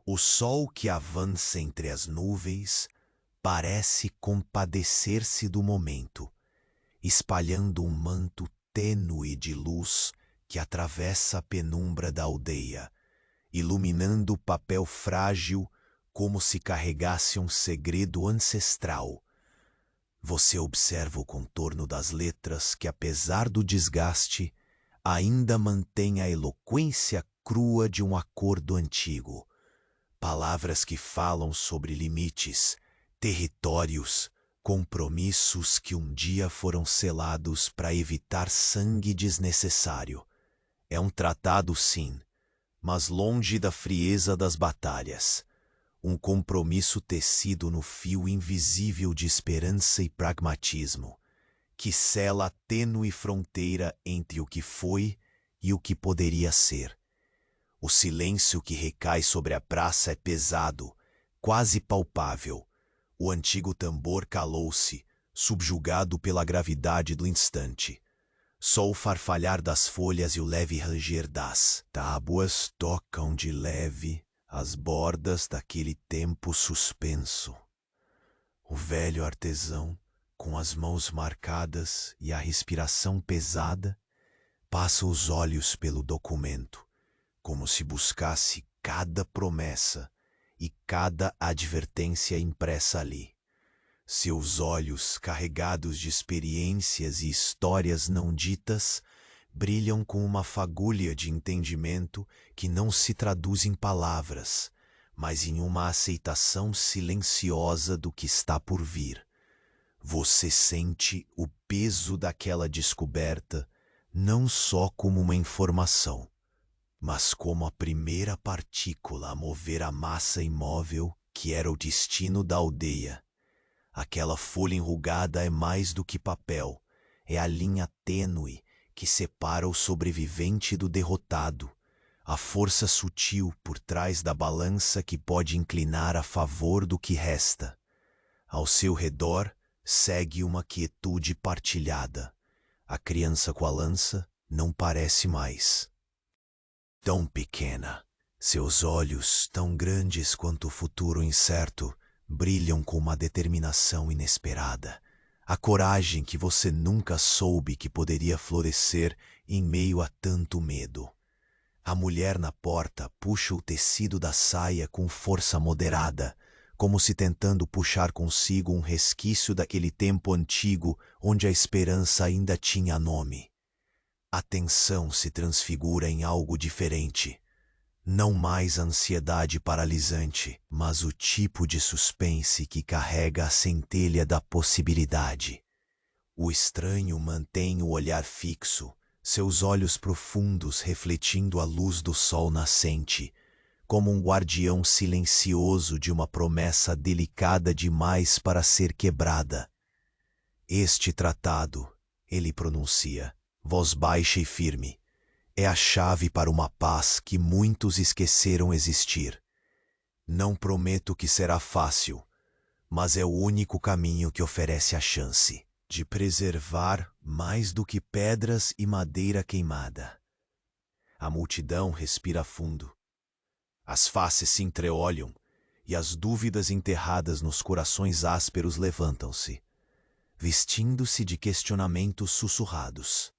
A: O sol que avança entre as nuvens parece compadecer-se do momento, espalhando um manto tênue de luz que atravessa a penumbra da aldeia, iluminando o papel frágil como se carregasse um segredo ancestral. Você observa o contorno das letras que, apesar do desgaste, ainda mantém a eloquência crua de um acordo antigo. Palavras que falam sobre limites, territórios, compromissos que um dia foram selados para evitar sangue desnecessário. É um tratado, sim, mas longe da frieza das batalhas. Um compromisso tecido no fio invisível de esperança e pragmatismo, que sela a tênue fronteira entre o que foi e o que poderia ser. O silêncio que recai sobre a praça é pesado, quase palpável. O antigo tambor calou-se, subjugado pela gravidade do instante. Só o farfalhar das folhas e o leve ranger das tábuas tocam de leve as bordas daquele tempo suspenso. O velho artesão, com as mãos marcadas e a respiração pesada, passa os olhos pelo documento, como se buscasse cada promessa e cada advertência impressa ali. Seus olhos, carregados de experiências e histórias não ditas, brilham com uma fagulha de entendimento que não se traduz em palavras, mas em uma aceitação silenciosa do que está por vir. Você sente o peso daquela descoberta não só como uma informação, mas como a primeira partícula a mover a massa imóvel que era o destino da aldeia. Aquela folha enrugada é mais do que papel, é a linha tênue que separa o sobrevivente do derrotado, a força sutil por trás da balança que pode inclinar a favor do que resta. Ao seu redor segue uma quietude partilhada. A criança com a lança não parece mais tão pequena. Seus olhos, tão grandes quanto o futuro incerto, brilham com uma determinação inesperada. A coragem que você nunca soube que poderia florescer em meio a tanto medo. A mulher na porta puxa o tecido da saia com força moderada, como se tentando puxar consigo um resquício daquele tempo antigo onde a esperança ainda tinha nome. A tensão se transfigura em algo diferente. Não mais a ansiedade paralisante, mas o tipo de suspense que carrega a centelha da possibilidade. O estranho mantém o olhar fixo, seus olhos profundos refletindo a luz do sol nascente, como um guardião silencioso de uma promessa delicada demais para ser quebrada. Este tratado, ele pronuncia, voz baixa e firme, é a chave para uma paz que muitos esqueceram existir. Não prometo que será fácil, mas é o único caminho que oferece a chance de preservar mais do que pedras e madeira queimada. A multidão respira fundo. As faces se entreolham e as dúvidas enterradas nos corações ásperos levantam-se, vestindo-se de questionamentos sussurrados.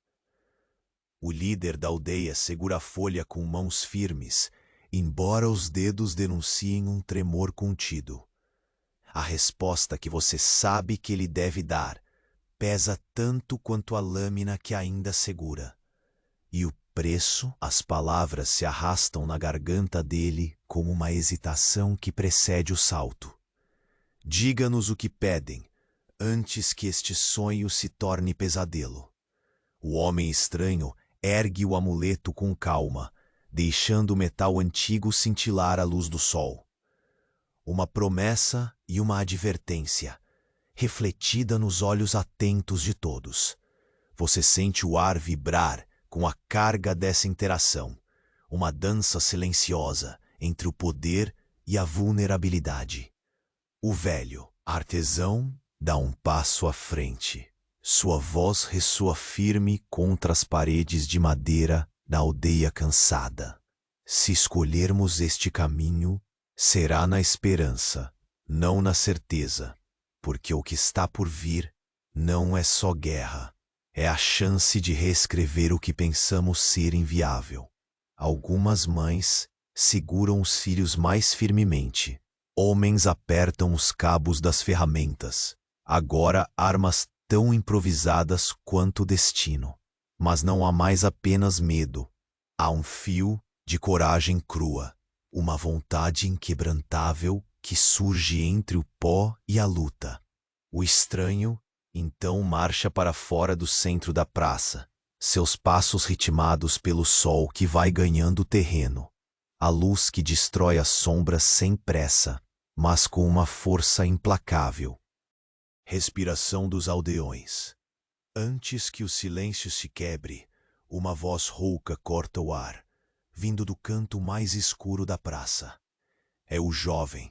A: O líder da aldeia segura a folha com mãos firmes, embora os dedos denunciem um tremor contido. A resposta que você sabe que ele deve dar pesa tanto quanto a lâmina que ainda segura. E o preço, as palavras se arrastam na garganta dele como uma hesitação que precede o salto. Diga-nos o que pedem, antes que este sonho se torne pesadelo. O homem estranho ergue o amuleto com calma, deixando o metal antigo cintilar à luz do sol. Uma promessa e uma advertência, refletida nos olhos atentos de todos. Você sente o ar vibrar com a carga dessa interação, uma dança silenciosa entre o poder e a vulnerabilidade. O velho artesão dá um passo à frente. Sua voz ressoa firme contra as paredes de madeira da aldeia cansada. Se escolhermos este caminho, será na esperança, não na certeza, porque o que está por vir não é só guerra, é a chance de reescrever o que pensamos ser inviável. Algumas mães seguram os filhos mais firmemente. Homens apertam os cabos das ferramentas. Agora armas tão improvisadas quanto o destino. Mas não há mais apenas medo. Há um fio de coragem crua, uma vontade inquebrantável que surge entre o pó e a luta. O estranho, então, marcha para fora do centro da praça, seus passos ritmados pelo sol que vai ganhando terreno. A luz que destrói as sombras sem pressa, mas com uma força implacável. Respiração dos aldeões. Antes que o silêncio se quebre, uma voz rouca corta o ar, vindo do canto mais escuro da praça. É o jovem,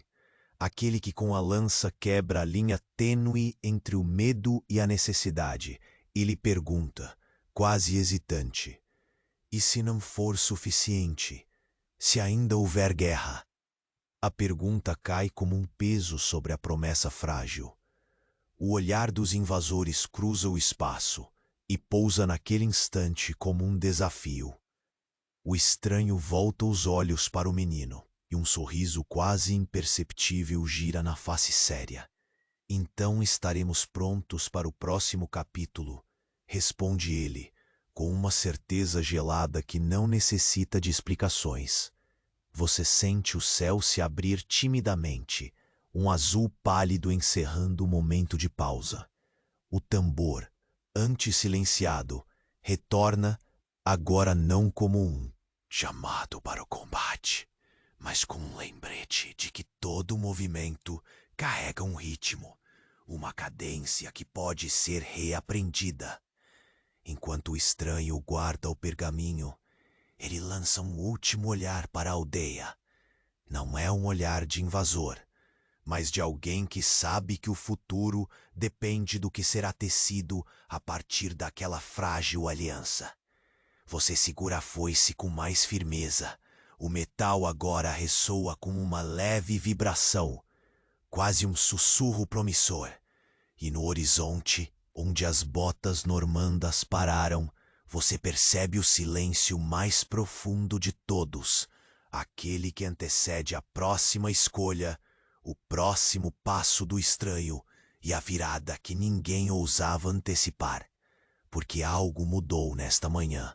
A: aquele que com a lança quebra a linha tênue entre o medo e a necessidade, e lhe pergunta, quase hesitante: e se não for suficiente? Se ainda houver guerra? A pergunta cai como um peso sobre a promessa frágil. O olhar dos invasores cruza o espaço e pousa naquele instante como um desafio. O estranho volta os olhos para o menino e um sorriso quase imperceptível gira na face séria. Então estaremos prontos para o próximo capítulo, responde ele, com uma certeza gelada que não necessita de explicações. Você sente o céu se abrir timidamente, um azul pálido encerrando o momento de pausa. O tambor, antes silenciado, retorna, agora não como um chamado para o combate, mas com um lembrete de que todo movimento carrega um ritmo, uma cadência que pode ser reaprendida. Enquanto o estranho guarda o pergaminho, ele lança um último olhar para a aldeia. Não é um olhar de invasor, mas de alguém que sabe que o futuro depende do que será tecido a partir daquela frágil aliança. Você segura a foice com mais firmeza. O metal agora ressoa com uma leve vibração, quase um sussurro promissor. E no horizonte, onde as botas normandas pararam, você percebe o silêncio mais profundo de todos, aquele que antecede a próxima escolha, o próximo passo do estranho e a virada que ninguém ousava antecipar. Porque algo mudou nesta manhã,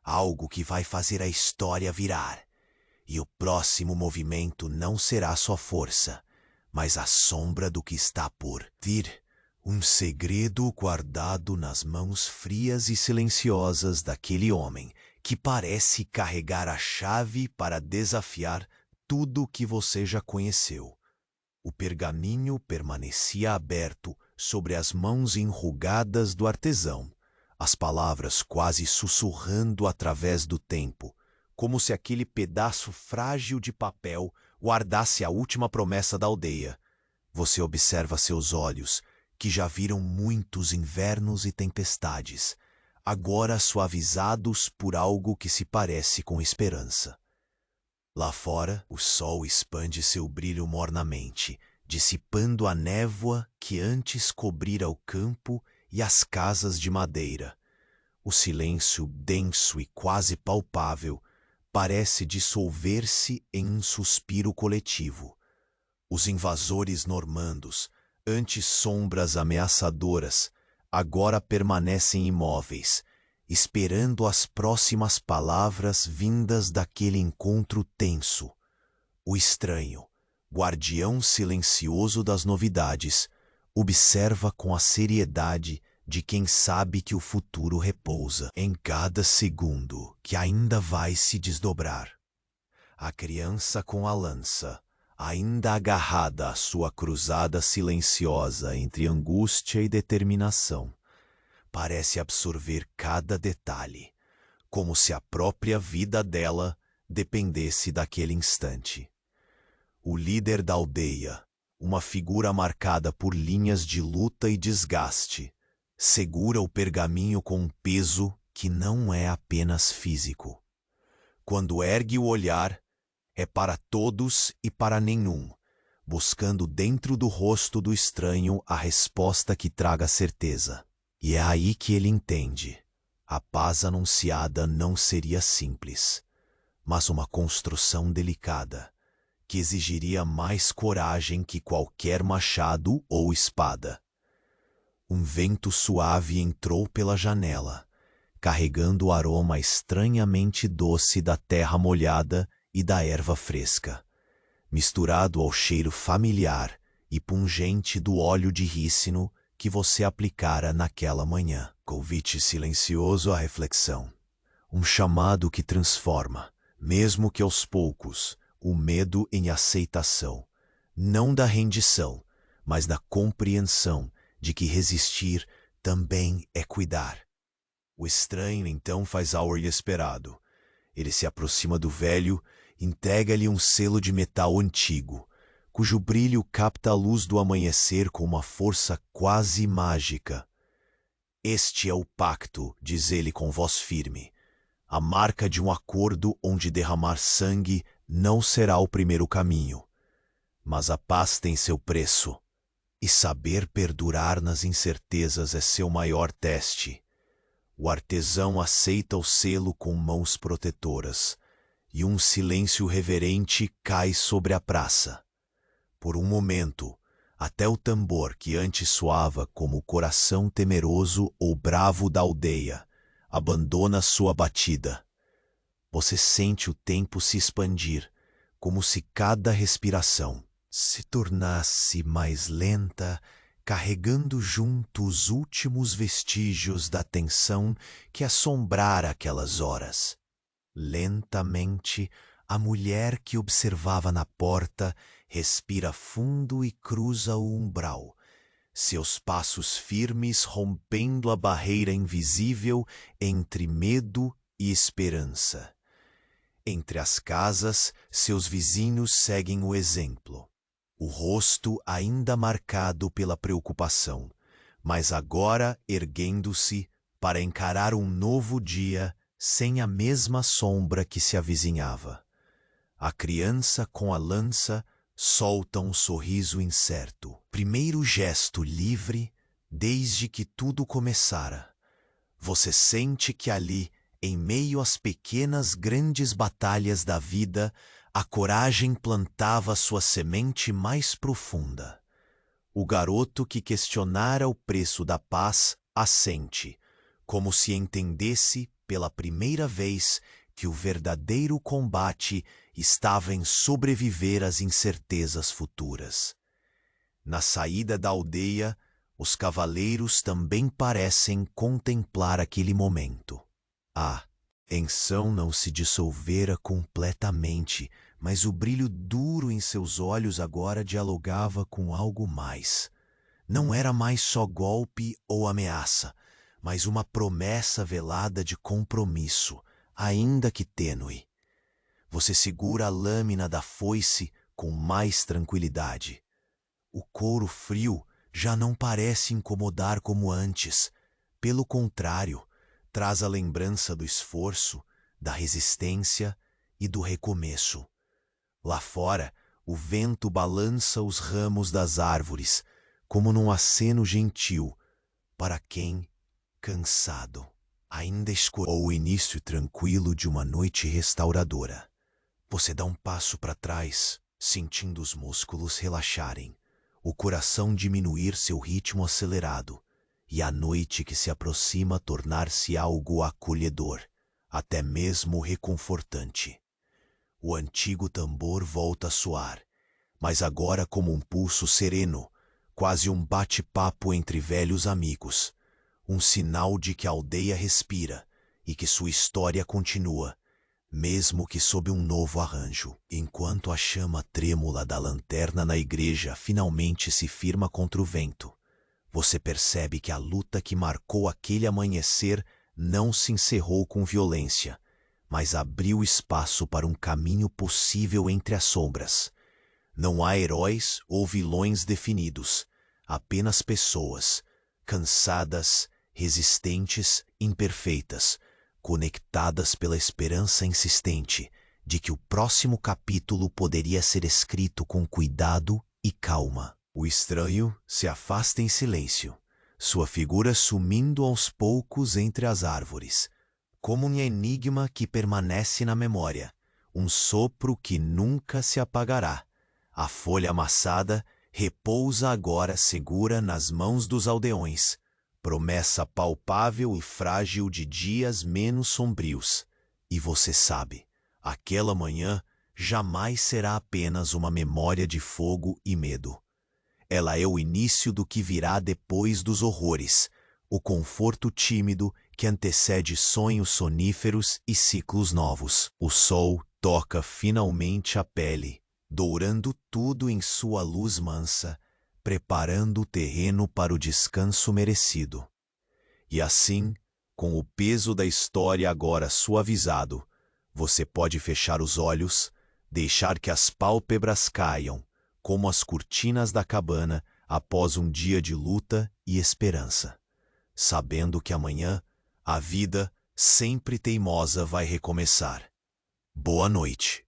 A: algo que vai fazer a história virar. E o próximo movimento não será só força, mas a sombra do que está por vir. Um segredo guardado nas mãos frias e silenciosas daquele homem que parece carregar a chave para desafiar tudo o que você já conheceu. O pergaminho permanecia aberto sobre as mãos enrugadas do artesão, as palavras quase sussurrando através do tempo, como se aquele pedaço frágil de papel guardasse a última promessa da aldeia. Você observa seus olhos, que já viram muitos invernos e tempestades, agora suavizados por algo que se parece com esperança. Lá fora, o sol expande seu brilho mornamente, dissipando a névoa que antes cobrira o campo e as casas de madeira. O silêncio denso e quase palpável parece dissolver-se em um suspiro coletivo. Os invasores normandos, antes sombras ameaçadoras, agora permanecem imóveis, esperando as próximas palavras vindas daquele encontro tenso. O estranho, guardião silencioso das novidades, observa com a seriedade de quem sabe que o futuro repousa em cada segundo que ainda vai se desdobrar. A criança com a lança, ainda agarrada à sua cruzada silenciosa entre angústia e determinação, parece absorver cada detalhe, como se a própria vida dela dependesse daquele instante. O líder da aldeia, Uma figura marcada por linhas de luta e desgaste. Segura o pergaminho com um peso que não é apenas físico. Quando ergue o olhar, é para todos e para nenhum, buscando dentro do rosto do estranho a resposta que traga certeza. E é aí que ele entende. A paz anunciada não seria simples, mas uma construção delicada, que exigiria mais coragem que qualquer machado ou espada. Um vento suave entrou pela janela, carregando o aroma estranhamente doce da terra molhada e da erva fresca, misturado ao cheiro familiar e pungente do óleo de rícino que você aplicara naquela manhã. Convite silencioso à reflexão. Um chamado que transforma, mesmo que aos poucos, o medo em aceitação, não da rendição, mas da compreensão de que resistir também é cuidar. O estranho então faz algo inesperado. Ele se aproxima do velho, entrega-lhe um selo de metal antigo, cujo brilho capta a luz do amanhecer com uma força quase mágica. Este é o pacto, diz ele com voz firme, a marca de um acordo onde derramar sangue não será o primeiro caminho. Mas a paz tem seu preço, e saber perdurar nas incertezas é seu maior teste. O artesão aceita o selo com mãos protetoras, e um silêncio reverente cai sobre a praça. Por um momento, até o tambor que antes soava como o coração temeroso ou bravo da aldeia, abandona sua batida. Você sente o tempo se expandir, como se cada respiração se tornasse mais lenta, carregando junto os últimos vestígios da tensão que assombrara aquelas horas. Lentamente, a mulher que observava na porta respira fundo e cruza o umbral, seus passos firmes rompendo a barreira invisível entre medo e esperança. Entre as casas, seus vizinhos seguem o exemplo. O rosto ainda marcado pela preocupação, mas agora erguendo-se para encarar um novo dia sem a mesma sombra que se avizinhava. A criança com a lança solta um sorriso incerto. Primeiro gesto livre desde que tudo começara. Você sente que ali, em meio às pequenas grandes batalhas da vida, a coragem plantava sua semente mais profunda. O garoto que questionara o preço da paz assente, como se entendesse pela primeira vez que o verdadeiro combate estava em sobreviver às incertezas futuras. Na saída da aldeia, os cavaleiros também parecem contemplar aquele momento. A tensão não se dissolvera completamente, mas o brilho duro em seus olhos agora dialogava com algo mais. Não era mais só golpe ou ameaça, mas uma promessa velada de compromisso, ainda que tênue. Você segura a lâmina da foice com mais tranquilidade. O couro frio já não parece incomodar como antes. Pelo contrário, traz a lembrança do esforço, da resistência e do recomeço. Lá fora, o vento balança os ramos das árvores, como num aceno gentil, para quem, cansado, ainda escutou o início tranquilo de uma noite restauradora. Você dá um passo para trás, sentindo os músculos relaxarem, o coração diminuir seu ritmo acelerado, e a noite que se aproxima tornar-se algo acolhedor, até mesmo reconfortante. O antigo tambor volta a soar, mas agora como um pulso sereno, quase um bate-papo entre velhos amigos, um sinal de que a aldeia respira e que sua história continua, mesmo que sob um novo arranjo. Enquanto a chama trêmula da lanterna na igreja finalmente se firma contra o vento, você percebe que a luta que marcou aquele amanhecer não se encerrou com violência, mas abriu espaço para um caminho possível entre as sombras. Não há heróis ou vilões definidos, apenas pessoas, cansadas, resistentes, imperfeitas, conectadas pela esperança insistente de que o próximo capítulo poderia ser escrito com cuidado e calma. O estranho se afasta em silêncio, sua figura sumindo aos poucos entre as árvores, como um enigma que permanece na memória, um sopro que nunca se apagará. A folha amassada repousa agora segura nas mãos dos aldeões, promessa palpável e frágil de dias menos sombrios. E você sabe, aquela manhã jamais será apenas uma memória de fogo e medo. Ela é o início do que virá depois dos horrores, o conforto tímido que antecede sonhos soníferos e ciclos novos. O sol toca finalmente a pele, dourando tudo em sua luz mansa, preparando o terreno para o descanso merecido. E assim, com o peso da história agora suavizado, você pode fechar os olhos, deixar que as pálpebras caiam, como as cortinas da cabana após um dia de luta e esperança, sabendo que amanhã a vida, sempre teimosa, vai recomeçar. Boa noite.